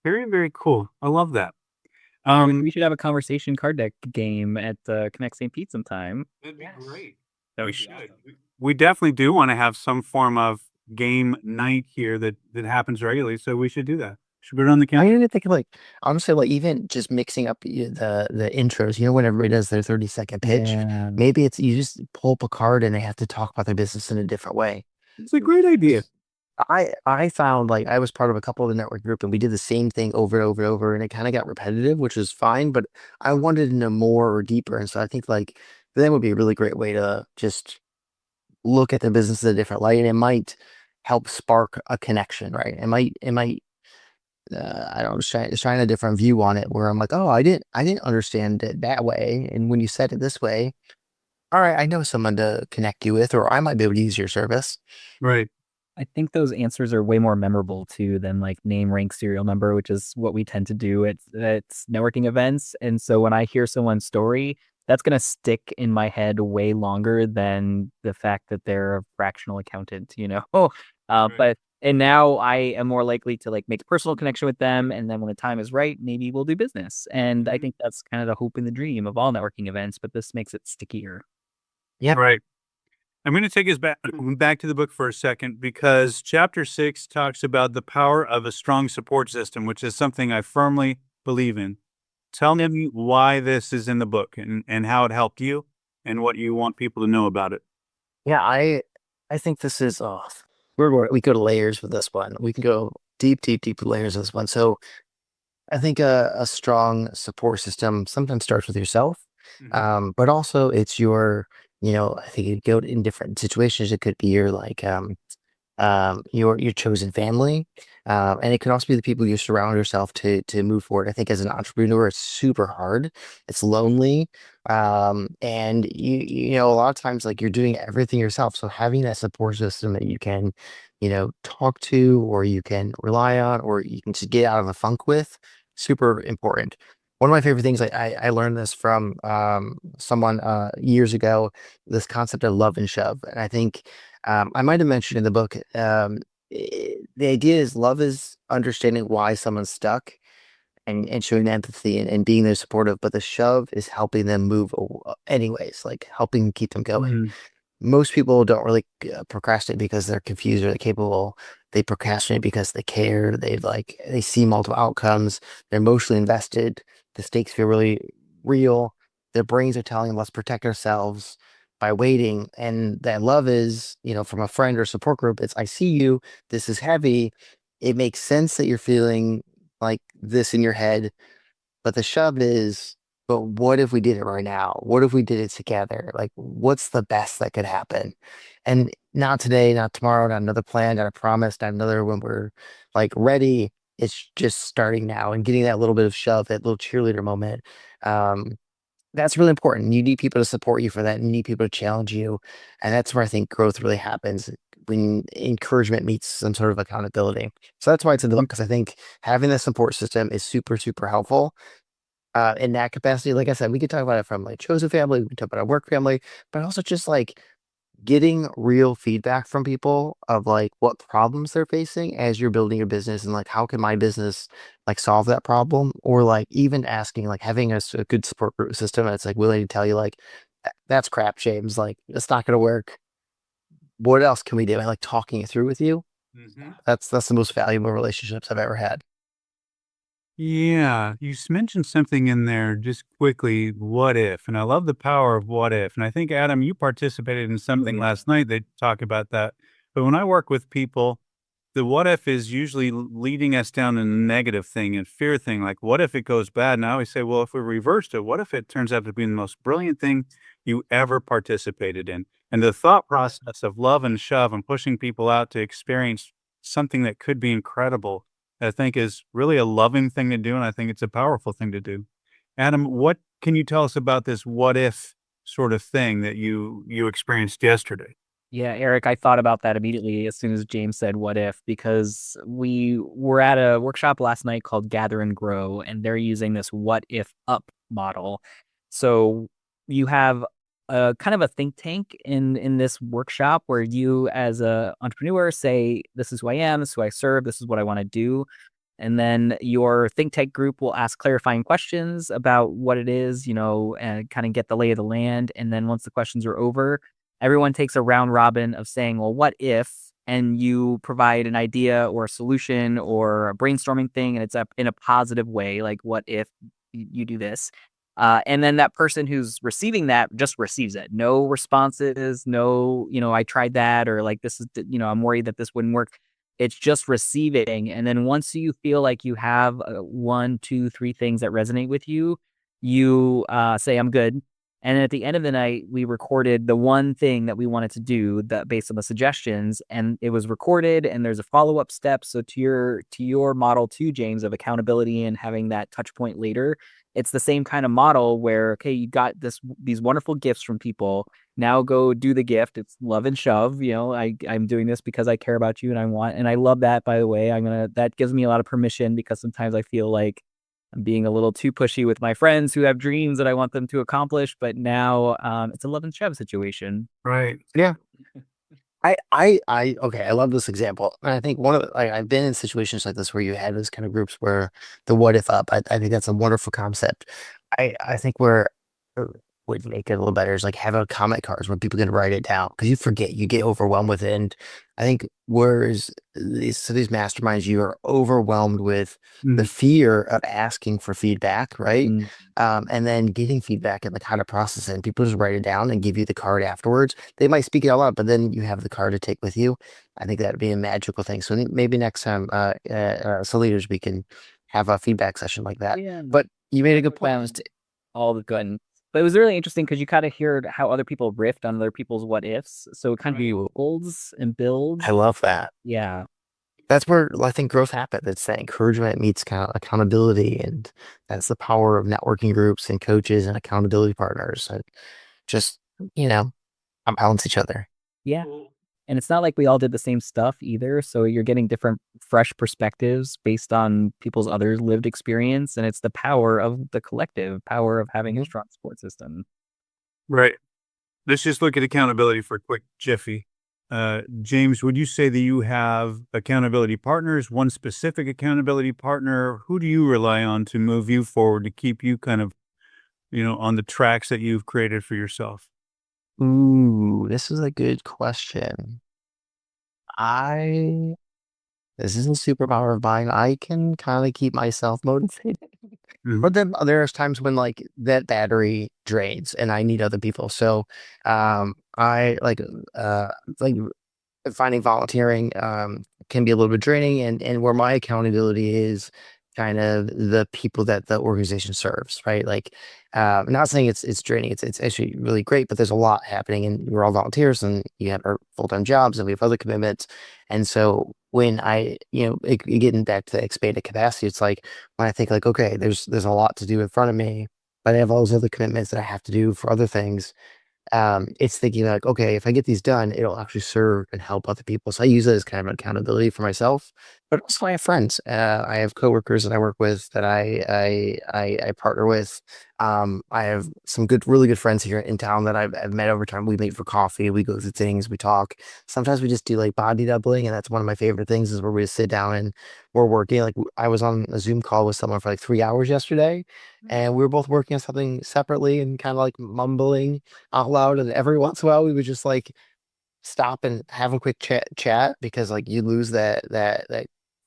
S1: Very, very cool. I love that.
S2: we should have a conversation card deck game at Connect St. Pete sometime.
S1: That'd be great.
S2: That
S1: We
S2: would be
S1: should.
S2: awesome.
S1: We definitely do want to have some form of game night here that happens regularly. So we should do that. Should we put it on the
S3: I
S1: calendar?
S3: even think of like, honestly, like even just mixing up the intros, when everybody does their 30-second pitch,
S2: Yeah.
S3: maybe it's you just pull up a card and they have to talk about their business in a different way.
S1: It's a great idea.
S3: I found like I was part of a couple of the network group and we did the same thing over and over and over and it kind of got repetitive, which was fine, but I wanted to know more or deeper. And so I think like that would be a really great way to just look at the business in a different light and it might help spark a connection, right? It might I don't know, shine a different view on it where I'm like, oh, I didn't understand it that way. And when you said it this way, all right, I know someone to connect you with, or I might be able to use your service.
S1: Right.
S2: I think those answers are way more memorable too than like name, rank, serial number, which is what we tend to do at networking events. And so when I hear someone's story, that's going to stick in my head way longer than the fact that they're a fractional accountant,
S1: Right.
S2: But now I am more likely to like make a personal connection with them, and then when the time is right, maybe we'll do business. And I think that's kind of the hope and the dream of all networking events, but this makes it stickier.
S3: Yeah.
S1: Right. I'm going to take us back to the book for a second because chapter 6 talks about the power of a strong support system, which is something I firmly believe in. Tell me why this is in the book and how it helped you and what you want people to know about it.
S3: Yeah, I think this is we go to layers with this one. We can go deep, deep, deep layers with this one. So I think a strong support system sometimes starts with yourself, but also it's I think it go in different situations. It could be your chosen family, and it can also be the people you surround yourself to move forward. I think as an entrepreneur, it's super hard. It's lonely, and a lot of times like you're doing everything yourself. So having that support system that you can, talk to, or you can rely on, or you can just get out of a funk with, super important. One of my favorite things, I learned this from someone years ago, this concept of love and shove. And I think I might have mentioned in the book, the idea is love is understanding why someone's stuck and showing empathy and being there supportive, but the shove is helping them move anyways, like helping keep them going. Most people don't really procrastinate because they're confused or they're capable. They procrastinate because they care. They see multiple outcomes. They're emotionally invested. The stakes feel really real. Their brains are telling them, let's protect ourselves by waiting. And that love is, from a friend or support group, it's, I see you. This is heavy. It makes sense that you're feeling like this in your head. But the shove is, but what if we did it right now? What if we did it together? Like, what's the best that could happen? And not today, not tomorrow, not another plan, not a promise, not another when we're like ready. It's just starting now and getting that little bit of shove, that little cheerleader moment. Um, that's really important. You need people to support you for that. You need people to challenge you. And that's where I think growth really happens. when encouragement meets some sort of accountability. So that's why it's in the book, because I think having the support system is super, super helpful. In that capacity, like I said, we could talk about it from like chosen family, we can talk about our work family, but also just like getting real feedback from people of like what problems they're facing as you're building your business, and like how can my business like solve that problem, or like even asking, like having a good support group system that's like willing to tell you like that's crap, James, like it's not going to work, what else can we do, and like talking it through with you. That's the most valuable relationships I've ever had.
S1: Yeah, you mentioned something in there just quickly, what if? And I love the power of what if. And I think, Adam, you participated in something last night that talked about that. But when I work with people, the what if is usually leading us down a negative thing and fear thing. Like, what if it goes bad? And I always say, well, if we reversed it, what if it turns out to be the most brilliant thing you ever participated in? And the thought process of love and shove and pushing people out to experience something that could be incredible, I think is really a loving thing to do. And I think it's a powerful thing to do. Adam, what can you tell us about this what if sort of thing that you experienced yesterday?
S2: Yeah, Eric, I thought about that immediately as soon as James said what if, because we were at a workshop last night called Gather and Grow, and they're using this what if up model. So you have a kind of a think tank in this workshop where you as a entrepreneur say, this is who I am, this is who I serve, this is what I want to do. And then your think tank group will ask clarifying questions about what it is, and kind of get the lay of the land. And then once the questions are over, everyone takes a round robin of saying, well, what if? And you provide an idea or a solution or a brainstorming thing, and it's up in a positive way, like, what if you do this? And then that person who's receiving that just receives it. No responses, no, I tried that, or like, this is, I'm worried that this wouldn't work. It's just receiving. And then once you feel like you have one, two, three things that resonate with you, you say, I'm good. And at the end of the night, we recorded the one thing that we wanted to do that based on the suggestions, and it was recorded. And there's a follow-up step. So to your model too, James, of accountability and having that touch point later, it's the same kind of model where, okay, you got these wonderful gifts from people. Now go do the gift. It's love and shove. I'm doing this because I care about you and I love that, by the way. That gives me a lot of permission, because sometimes I feel like I'm being a little too pushy with my friends who have dreams that I want them to accomplish. But now it's a love and shove situation.
S1: Right.
S3: Yeah. Okay, I love this example. And I think one of like I've been in situations like this where you had those kind of groups where the what if up. I think that's a wonderful concept. I think where would make it a little better is like have a comment cards where people can write it down, because you forget, you get overwhelmed with it. And I think whereas these masterminds, you are overwhelmed with the fear of asking for feedback, right?
S2: Mm.
S3: And then getting feedback and like how to process it. And people just write it down and give you the card afterwards. They might speak it out loud, but then you have the card to take with you. I think that'd be a magical thing. So maybe next time, so leaders, we can have a feedback session like that.
S2: Yeah.
S3: But you made a good point.
S2: Bounced all the good. But it was really interesting because you kind of heard how other people riffed on other people's what ifs. So it kind of builds and builds.
S3: I love that.
S2: Yeah.
S3: That's where I think growth happens. It's that encouragement meets kind of accountability, and that's the power of networking groups and coaches and accountability partners. And just balance each other.
S2: Yeah. And it's not like we all did the same stuff either. So you're getting different, fresh perspectives based on people's other lived experience. And it's the power of the collective, power of having a strong support system.
S1: Right. Let's just look at accountability for a quick jiffy. James, would you say that you have accountability partners, one specific accountability partner? Who do you rely on to move you forward, to keep you kind of, on the tracks that you've created for yourself?
S3: Ooh, this is a good question. This is a superpower of mine. I can kind of keep myself motivated. But then there's times when like that battery drains and I need other people. So I like finding volunteering can be a little bit draining, and where my accountability is kind of the people that the organization serves, right? Like I'm not saying it's draining, it's actually really great, but there's a lot happening, and we're all volunteers, and you have our full-time jobs, and we have other commitments. And so when getting back to the expanded capacity, it's like when I think like, okay, there's a lot to do in front of me, but I have all those other commitments that I have to do for other things. It's thinking like, okay, if I get these done, it'll actually serve and help other people. So I use it as kind of an accountability for myself, but also I have friends. I have coworkers that I work with that I partner with. I have some really good friends here in town that I've met over time. We meet for coffee, we go through things, we talk. Sometimes we just do like body doubling, and that's one of my favorite things is where we just sit down and we're working. Like I was on a Zoom call with someone for like 3 hours yesterday, and we were both working on something separately and kind of like mumbling out loud. And every once in a while, we would just like stop and have a quick chat because like you lose that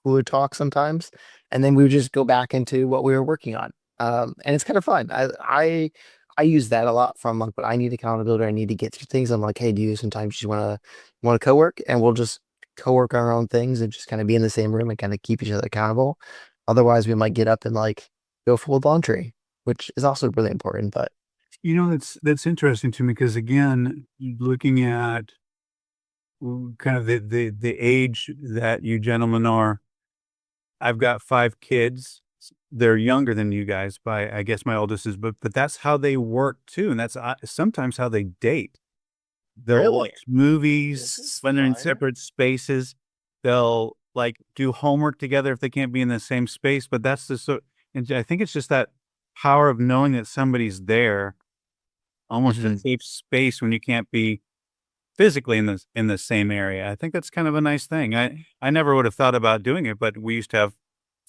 S3: cooler talk sometimes, and then we would just go back into what we were working on. And it's kind of fun. I use that a lot from like, but I need accountability. I need to get through things. I'm like, hey, do you sometimes you want to co-work, and we'll just co-work on our own things and just kind of be in the same room and kind of keep each other accountable. Otherwise, we might get up and like go fold laundry, which is also really important. But
S1: That's interesting to me because again, looking at kind of the age that you gentlemen are, I've got 5 kids. They're younger than you guys by, I guess my oldest is, but that's how they work too, and that's sometimes how they date. They'll
S3: really,
S1: watch movies
S3: this is
S1: when they're in
S3: fun.
S1: separate spaces. They'll like do homework together if they can't be in the same space. But that's and I think it's just that power of knowing that somebody's there, almost a safe space when you can't be physically in the same area. I think that's kind of a nice thing. I never would have thought about doing it, but we used to have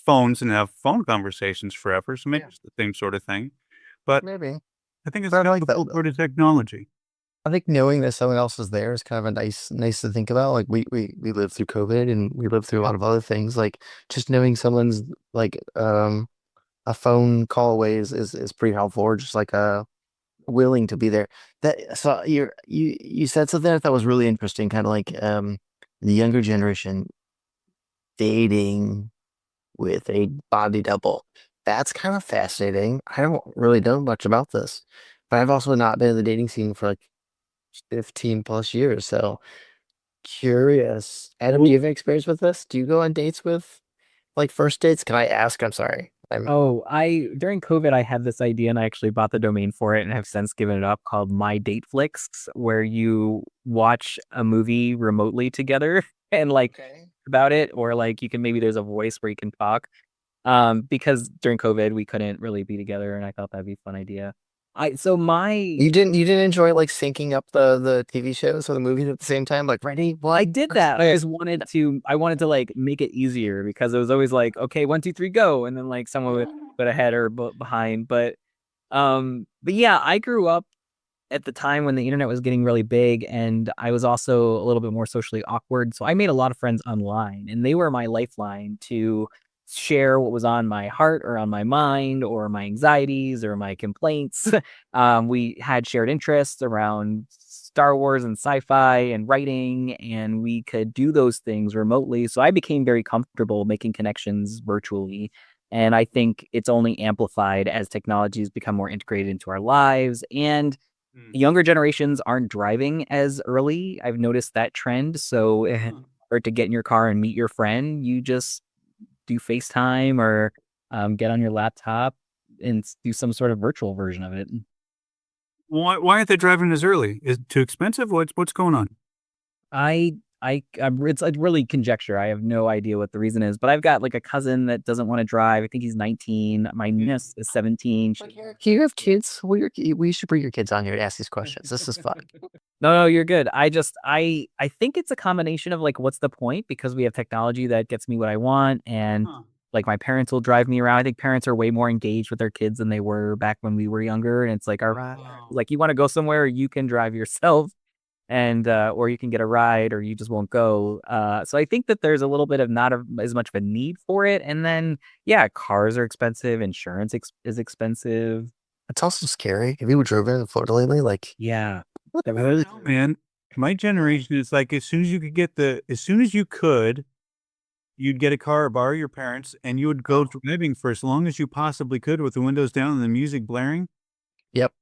S1: phones and have phone conversations forever, so maybe
S3: Yeah.
S1: it's the same sort of thing. But
S3: Maybe.
S1: I think it's
S3: But I
S1: kind
S3: like
S1: of
S3: that
S1: a cool
S3: though.
S1: part of technology.
S3: I think knowing that someone else is there is kind of a nice to think about. Like we lived through COVID and we lived through a lot of other things. Like just knowing someone's like a phone call away is pretty helpful, or just like willing to be there. That so you said something I thought was really interesting, kind of like the younger generation dating with a body double. That's kind of fascinating. I don't really know much about this, but I've also not been in the dating scene for like 15 plus years. So curious. Adam, do you have any experience with this? Do you go on dates with like first dates? Can I ask? I'm sorry.
S2: Oh, during COVID, I had this idea and I actually bought the domain for it and have since given it up called My Date Flicks, where you watch a movie remotely together and like
S3: Okay.
S2: about it, or like you can maybe there's a voice where you can talk. Because during COVID we couldn't really be together and I thought that'd be a fun idea. I so my
S3: You didn't enjoy like syncing up the TV shows or the movies at the same time? Like ready,
S2: I
S3: one.
S2: did that. I wanted to like make it easier because it was always like, okay, 1, 2, 3, go, and then like someone would put ahead or behind. But yeah, I grew up at the time when the internet was getting really big, and I was also a little bit more socially awkward. So I made a lot of friends online, and they were my lifeline to share what was on my heart or on my mind or my anxieties or my complaints. We had shared interests around Star Wars and sci-fi and writing, and we could do those things remotely. So I became very comfortable making connections virtually. And I think it's only amplified as technologies become more integrated into our lives. And younger generations aren't driving as early. I've noticed that trend. So, or to get in your car and meet your friend, you just do FaceTime or get on your laptop and do some sort of virtual version of it.
S1: Why aren't they driving as early? Is it too expensive? What's going on?
S2: It's like really conjecture. I have no idea what the reason is, but I've got like a cousin that doesn't want to drive. I think he's 19. My niece is 17.
S3: Do you have kids? We should bring your kids on here to ask these questions. This is fun.
S2: No, you're good. I think it's a combination of like, what's the point? Because we have technology that gets me what I want, and like my parents will drive me around. I think parents are way more engaged with their kids than they were back when we were younger, and it's like, our like you want to go somewhere, you can drive yourself, and or you can get a ride, or you just won't go. So I think that there's a little bit of not as much of a need for it, and then yeah, cars are expensive, insurance is expensive.
S3: It's also scary. Have you driven in Florida lately? Like,
S2: Yeah.
S1: No, man, my generation is like as soon as you could as soon as you could, you'd get a car or borrow your parents, and you would go driving for as long as you possibly could with the windows down and the music blaring.
S3: yep,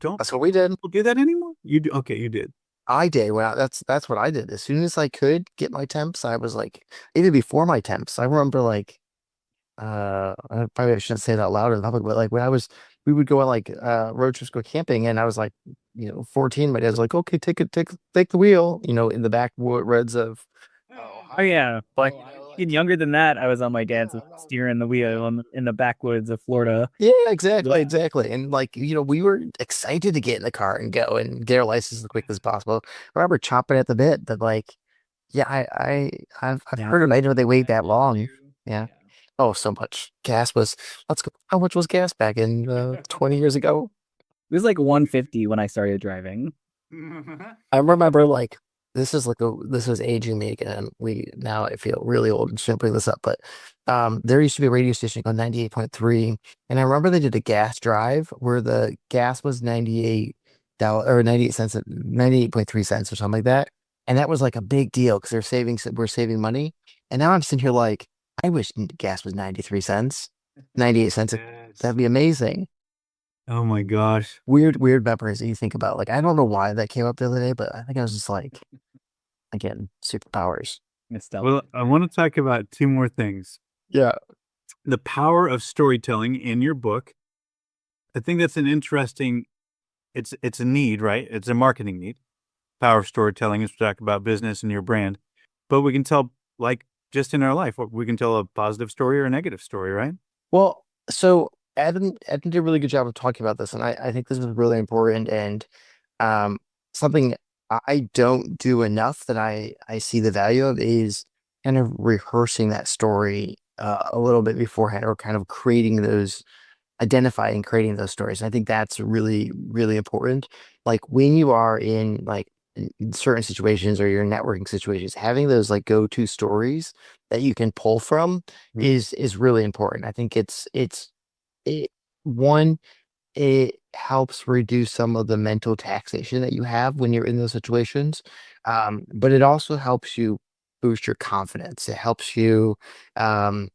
S1: Don't
S3: that's what we did.
S1: people do that anymore? Okay, you did.
S3: I did. That's what I did. As soon as I could get my temps, I was like, even before my temps, I remember like, probably I shouldn't say that loud in public, but like when I was we would go on like road trips, go camping, and I was like, 14. My dad's like, okay, take the wheel, in the backwoods of
S2: Oh yeah,
S3: like,
S2: even younger than that, I was on my dad's steering the wheel in the backwoods of Florida.
S3: yeah, exactly. And like, we were excited to get in the car and go and get our license as quick as possible. I remember chomping at the bit, but like, yeah, I've
S2: Yeah.
S3: heard of. I didn't know they wait that long. Yeah. Oh, so much gas was. Let's go. How much was gas back in 20 years ago?
S2: It was like 150 when I started driving.
S3: I remember like this was aging me again. Now I feel really old and shouldn't bring this up, but there used to be a radio station called 98.3, and I remember they did a gas drive where the gas was $98 or 98 cents, 98.3 cents or something like that. And that was like a big deal because we're saving money. And now I'm sitting here like, I wish gas was 93 cents, 98 cents. That'd be amazing.
S1: Oh my gosh.
S3: Weird memories that you think about. Like, I don't know why that came up the other day, but I think I was just like, again, superpowers.
S2: Nostalgia.
S1: Well, I want to talk about two more things.
S3: Yeah.
S1: The power of storytelling in your book. I think that's an interesting, it's a need, right? It's a marketing need. Power of storytelling is to talk about business and your brand. But we can tell, like just in our life, we can tell a positive story or a negative story, right?
S3: Well, so Adam did a really good job of talking about this, and I think this is really important and um something I don't do enough that I see the value of is kind of rehearsing that story a little bit beforehand or kind of identifying creating those stories. I think that's really, really important. Like when you are in like in certain situations or your networking situations, having those like go-to stories that you can pull from is really important. I think it one it helps reduce some of the mental taxation that you have when you're in those situations. But it also helps you boost your confidence. It helps you kind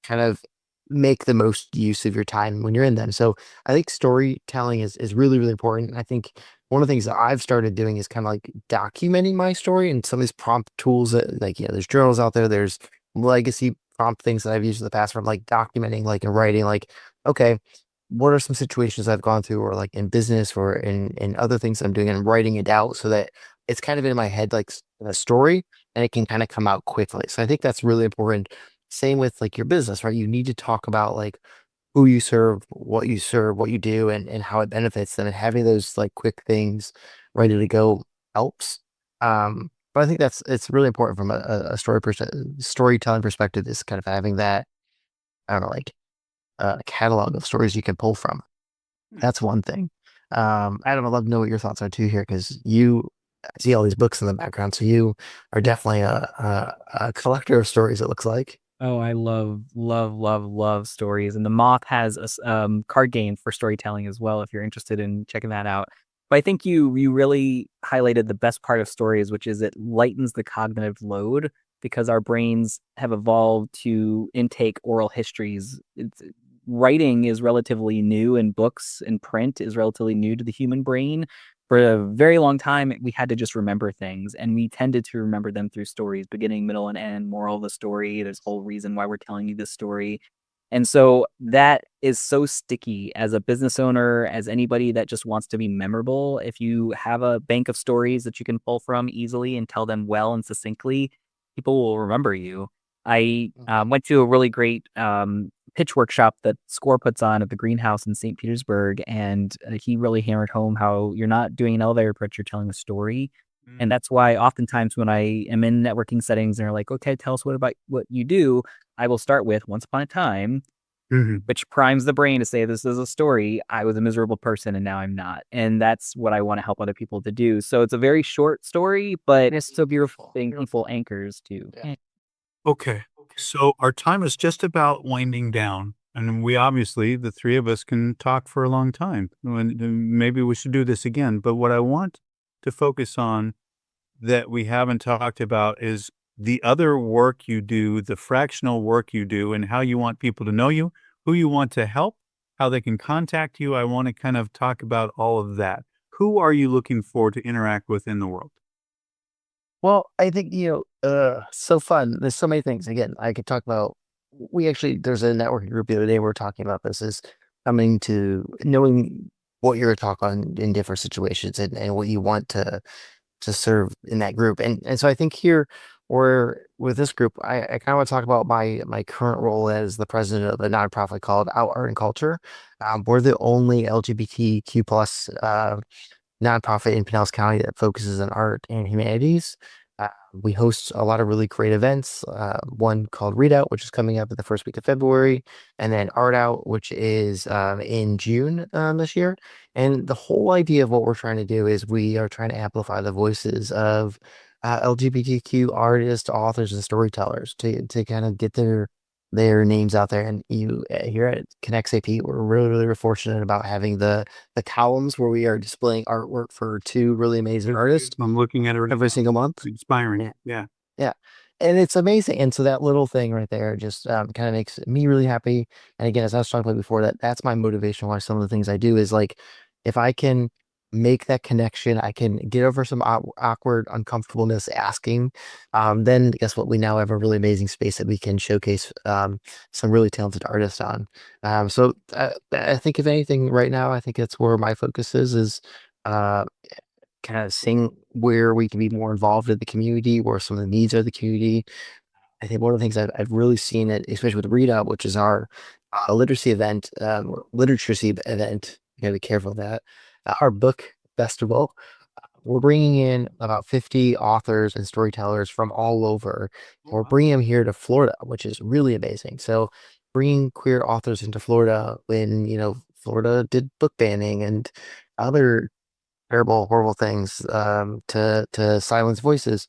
S3: of make the most use of your time when you're in them. So I think storytelling is really, really important. I think one of the things that I've started doing is kind of like documenting my story and some of these prompt tools that like, there's journals out there, there's legacy prompt things that I've used in the past from like documenting, like and writing, like, okay, what are some situations I've gone through or like in business or in other things I'm doing and writing it out so that it's kind of in my head like a story and it can kind of come out quickly. So I think that's really important. Same with like your business, right? You need to talk about like who you serve, what you do and how it benefits them and having those like quick things ready to go helps. But I think it's really important from a storytelling perspective is kind of having that, I don't know, like catalog of stories you can pull from. That's one thing. Adam, I'd love to know what your thoughts are too here because I see all these books in the background, so you are definitely a collector of stories. It looks like.
S2: Oh, I love stories. And the Moth has a card game for storytelling as well, if you're interested in checking that out. But I think you really highlighted the best part of stories, which is it lightens the cognitive load because our brains have evolved to intake oral histories. Writing is relatively new, and books and print is relatively new to the human brain. For a very long time, we had to just remember things, and we tended to remember them through stories, beginning, middle, and end, moral of the story. There's a whole reason why we're telling you this story. And so that is so sticky as a business owner, as anybody that just wants to be memorable. If you have a bank of stories that you can pull from easily and tell them well and succinctly, people will remember you. I went to a really great pitch workshop that Score puts on at the Greenhouse in St. Petersburg, and he really hammered home how you're not doing an elevator pitch, you're telling a story. And that's why oftentimes when I am in networking settings and they're like, okay, tell us what about what you do, I will start with once upon a time, which primes the brain to say this is a story. I was a miserable person and now I'm not. And that's what I want to help other people to do. So it's a very short story, but it's so beautiful. Beautiful anchors too.
S3: Yeah.
S1: Okay. So our time is just about winding down. And we obviously, the three of us can talk for a long time. Maybe we should do this again. But what I want to focus on that we haven't talked about is the other work you do, the fractional work you do, and how you want people to know you, who you want to help, how they can contact you. I want to kind of talk about all of that. Who are you looking for to interact with in the world?
S3: Well, I think, so fun. There's so many things. Again, I could talk about, there's a networking group the other day we are talking about this is coming to knowing what you're talk on in different situations and what you want to serve in that group. And so I think here or with this group, I kind of want to talk about my current role as the president of a nonprofit called Out Art and Culture. We're the only LGBTQ plus nonprofit in Pinellas County that focuses on art and humanities. We host a lot of really great events. One called Readout, which is coming up in the first week of February, and then Art Out, which is in June this year. And the whole idea of what we're trying to do is we are trying to amplify the voices of LGBTQ artists, authors, and storytellers to kind of get their names out there. And you here at Connect AP, we're really fortunate about having the columns where we are displaying artwork for two really amazing artists
S1: I'm looking at it right
S3: every
S1: now.
S3: single month.
S1: It's inspiring.
S3: Yeah.
S1: Yeah.
S3: Yeah. And it's amazing. And so that little thing right there just kind of makes me really happy. And again, as I was talking about before, that's my motivation why some of the things I do is like if I can make that connection, I can get over some awkward uncomfortableness asking. Then guess what? We now have a really amazing space that we can showcase some really talented artists on. So I think if anything right now, I think that's where my focus is uh, kind of seeing where we can be more involved in the community, where some of the needs of the community. I think one of the things I've really seen it, especially with Readout, which is our literacy event, literacy event. You gotta be careful of that. Our book festival. We're bringing in about 50 authors and storytellers from all over. We're bringing them here to Florida, which is really amazing. So, bringing queer authors into Florida when Florida did book banning and other terrible, horrible things to silence voices.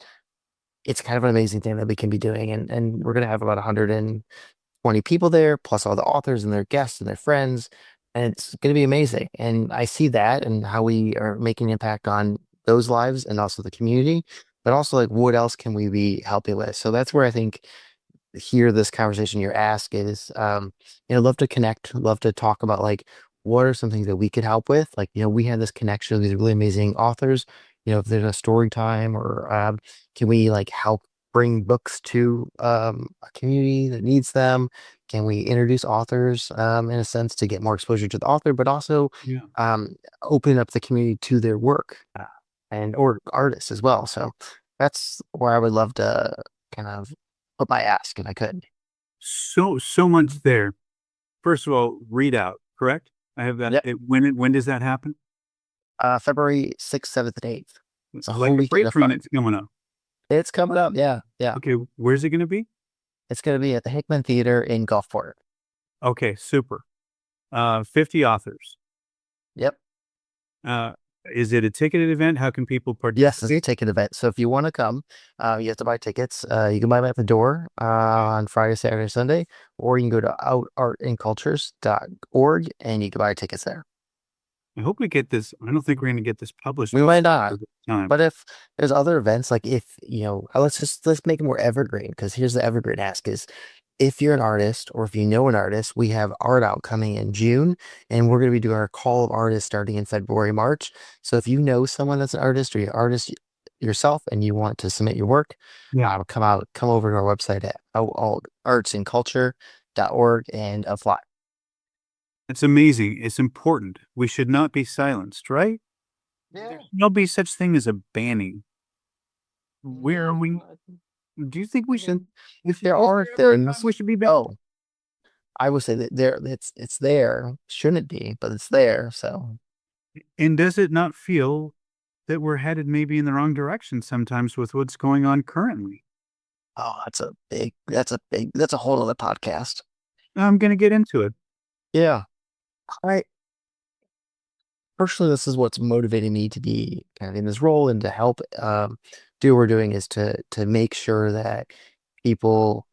S3: It's kind of an amazing thing that we can be doing, and we're gonna have about 120 people there, plus all the authors and their guests and their friends, and it's gonna be amazing. And I see that and how we are making an impact on those lives and also the community, but also like what else can we be helping with? So that's where I think hear this conversation you're asked is love to connect, love to talk about like what are some things that we could help with. Like we have this connection with these really amazing authors. If there's a story time or can we like help bring books to a community that needs them? Can we introduce authors in a sense to get more exposure to the author, but also
S1: Yeah.
S3: open up the community to their work and or artists as well. So that's where I would love to kind of put my ask if I could.
S1: So much there. First of all, Readout, correct? I have that.
S3: Yep.
S1: When does that happen?
S3: February 6th, 7th, and 8th. It's a
S1: Like
S3: whole
S1: a
S3: weekend
S1: freight
S3: of
S1: train,
S3: fun.
S1: it's coming up.
S3: It's coming up. Yeah. Yeah.
S1: Okay, where's it gonna be?
S3: It's going to be at the Hickman Theater in Gulfport.
S1: Okay, super. 50 authors.
S3: Yep.
S1: Is it a ticketed event? How can people
S3: Yes, it's a
S1: participate?
S3: ticket event. So if you want to come, you have to buy tickets. You can buy them at the door on Friday, Saturday, Sunday, or you can go to outartandcultures.org and you can buy tickets there.
S1: I hope we get this. I don't think we're gonna get this published
S3: We might not.
S1: for this time.
S3: But if there's other events, like if, let's make it more evergreen because here's the evergreen ask is if you're an artist or if you know an artist, we have Art Out coming in June and we're going to be doing our call of artists starting in February, March. So if you know someone that's an artist or you're an artist yourself and you want to submit your work,
S1: Yeah.
S3: come over to our website at artsandculture.org and apply.
S1: It's amazing. It's important. We should not be silenced, right?
S3: Yeah.
S1: There should not be such thing as a banning. Where are we? Do you think we should?
S3: If there are things,
S1: we should be banned.
S3: oh, I would say that it's there. Shouldn't be, but it's there. So
S1: And does it not feel that we're headed maybe in the wrong direction sometimes with what's going on currently?
S3: that's a whole other podcast.
S1: I'm going to get into it.
S3: Yeah. I personally, this is what's motivating me to be kind of in this role and to help do what we're doing is to make sure that people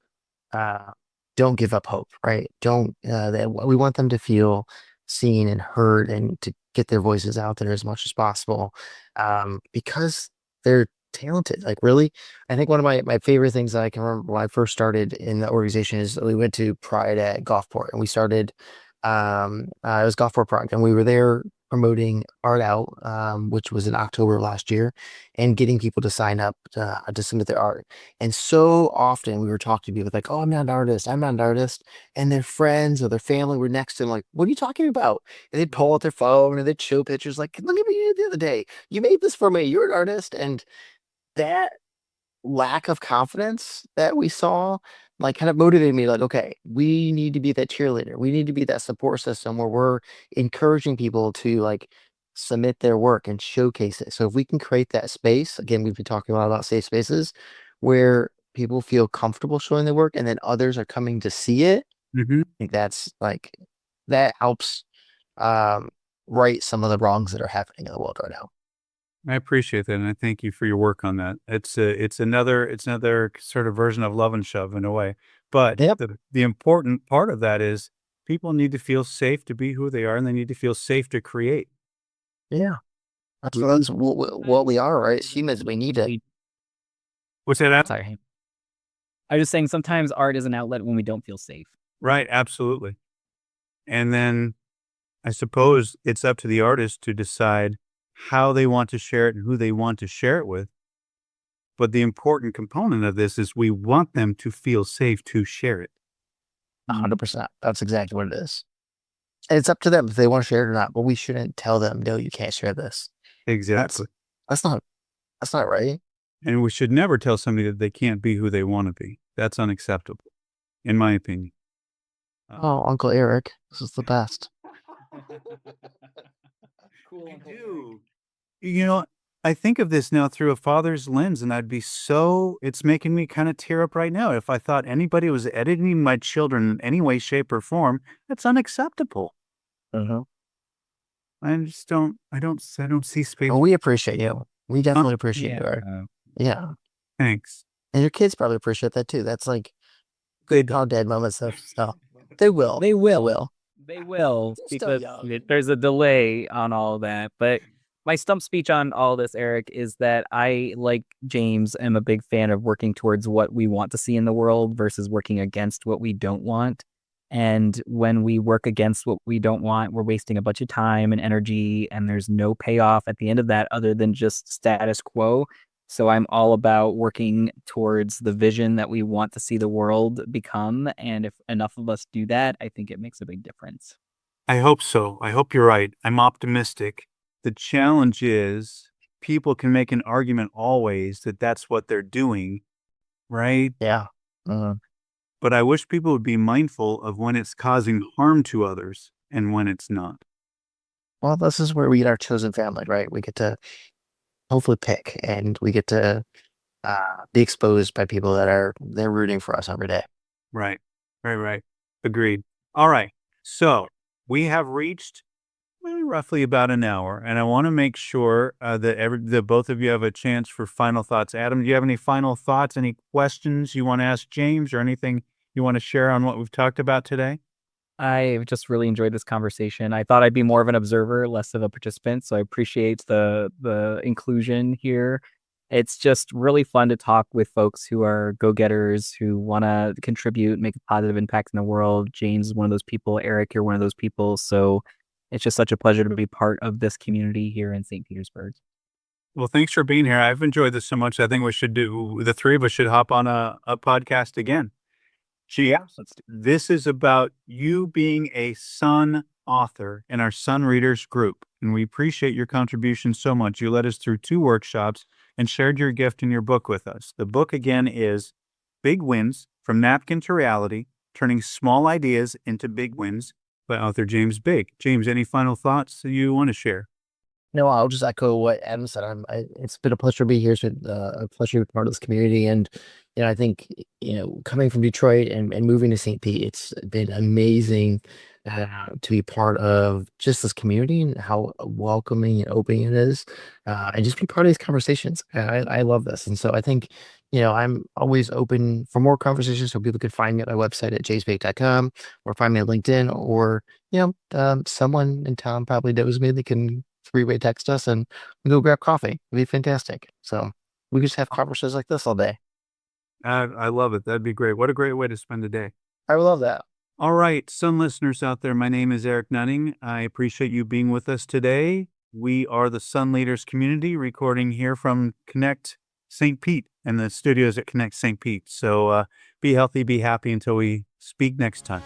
S3: don't give up hope, right? Don't that we want them to feel seen and heard and to get their voices out there as much as possible because they're talented. Like really, I think one of my favorite things that I can remember when I first started in the organization is we went to Pride at Gulfport and we started it was Gulfport Pride and we were there promoting Art Out, which was in October last year, and getting people to sign up to submit their art. And so often we were talking to people like, "Oh, I'm not an artist. I'm not an artist," and their friends or their family were next to them, like, "What are you talking about?" And they'd pull out their phone and they'd show pictures, like, "Look at me the other day. You made this for me. You're an artist." And that lack of confidence that we saw, like, kind of motivated me, like, okay, we need to be that cheerleader. We need to be that support system where we're encouraging people to like submit their work and showcase it. So if we can create that space, again, we've been talking a lot about safe spaces where people feel comfortable showing their work and then others are coming to see it.
S1: Mm-hmm.
S3: I think that's like that helps um right some of the wrongs that are happening in the world right now.
S1: I appreciate that, and I thank you for your work on that. It's another sort of version of love and shove in a way. But
S3: Yep.
S1: the important part of that is people need to feel safe to be who they are, and they need to feel safe to create.
S3: Yeah. That's what we are, right? As humans, we need it.
S1: What's that? Adam?
S2: Sorry. I was just saying sometimes art is an outlet when we don't feel safe.
S1: Right, absolutely. And then I suppose it's up to the artist to decide how they want to share it and who they want to share it with. But the important component of this is we want them to feel safe to share it.
S3: 100%. That's exactly what it is. And it's up to them if they want to share it or not. But we shouldn't tell them, no, you can't share this.
S1: Exactly.
S3: That's not right.
S1: And we should never tell somebody that they can't be who they want to be. That's unacceptable, in my opinion.
S3: Oh, Uncle Eric, this is the best.
S1: I do. You know, I think of this now through a father's lens, and it's making me kind of tear up right now. If I thought anybody was editing my children in any way, shape, or form, that's unacceptable.
S3: Uh-huh.
S1: I don't see space.
S3: Well, we appreciate you. We definitely appreciate you, Eric. Yeah.
S1: Thanks.
S3: And your kids probably appreciate that too. That's like good dad moment stuff. So they will.
S2: They will.
S3: They will.
S2: They will,
S3: They're still
S2: because
S3: young.
S2: there's a delay on all that. But my stump speech on all this, Eric, is that I, like James, am a big fan of working towards what we want to see in the world versus working against what we don't want. And when we work against what we don't want, we're wasting a bunch of time and energy, and there's no payoff at the end of that other than just status quo. So I'm all about working towards the vision that we want to see the world become. And if enough of us do that, I think it makes a big difference.
S1: I hope so. I hope you're right. I'm optimistic. The challenge is people can make an argument always that that's what they're doing, right?
S3: Yeah. Uh-huh.
S1: But I wish people would be mindful of when it's causing harm to others and when it's not.
S3: Well, this is where we get our chosen family, right? We get to hopefully pick and we get to be exposed by people they're rooting for us every day.
S1: Right. Right. Agreed. All right. So we have reached roughly about an hour, and I want to make sure that both of you have a chance for final thoughts. Adam, do you have any final thoughts, any questions you want to ask James, or anything you want to share on what we've talked about today?
S2: I just really enjoyed this conversation. I thought I'd be more of an observer, less of a participant. So I appreciate the inclusion here. It's just really fun to talk with folks who are go-getters, who want to contribute, make a positive impact in the world. James is one of those people. Eric, you're one of those people. So it's just such a pleasure to be part of this community here in St. Petersburg.
S1: Well, thanks for being here. I've enjoyed this so much. I think the three of us should hop on a podcast again. This is about you being a Sun author in our Sun Readers group, and we appreciate your contribution so much. You led us through 2 workshops and shared your gift in your book with us. The book, again, is Big Wins, From Napkin to Reality, Turning Small Ideas into Big Wins by author James Big. James, any final thoughts that you want to share?
S3: No, I'll just echo what Adam said. It's been a pleasure to be here. It's been a pleasure to be part of this community. And, I think, coming from Detroit and moving to St. Pete, it's been amazing to be part of just this community and how welcoming and open it is, and just be part of these conversations. I love this. And so I think, I'm always open for more conversations. So people could find me at my website at jsbake.com or find me on LinkedIn or, someone in town probably knows me. They can 3-way text us and we go grab coffee. It'd be fantastic. So we just have conversations like this all day.
S1: I love it. That'd be great. What a great way to spend the day.
S3: I would love that.
S1: All right, Sun listeners out there, my name is Eric Nutting. I appreciate you being with us today. We are the Sun Leaders community recording here from Connect St. Pete and the studios at Connect St. Pete. So be healthy, be happy until we speak next time.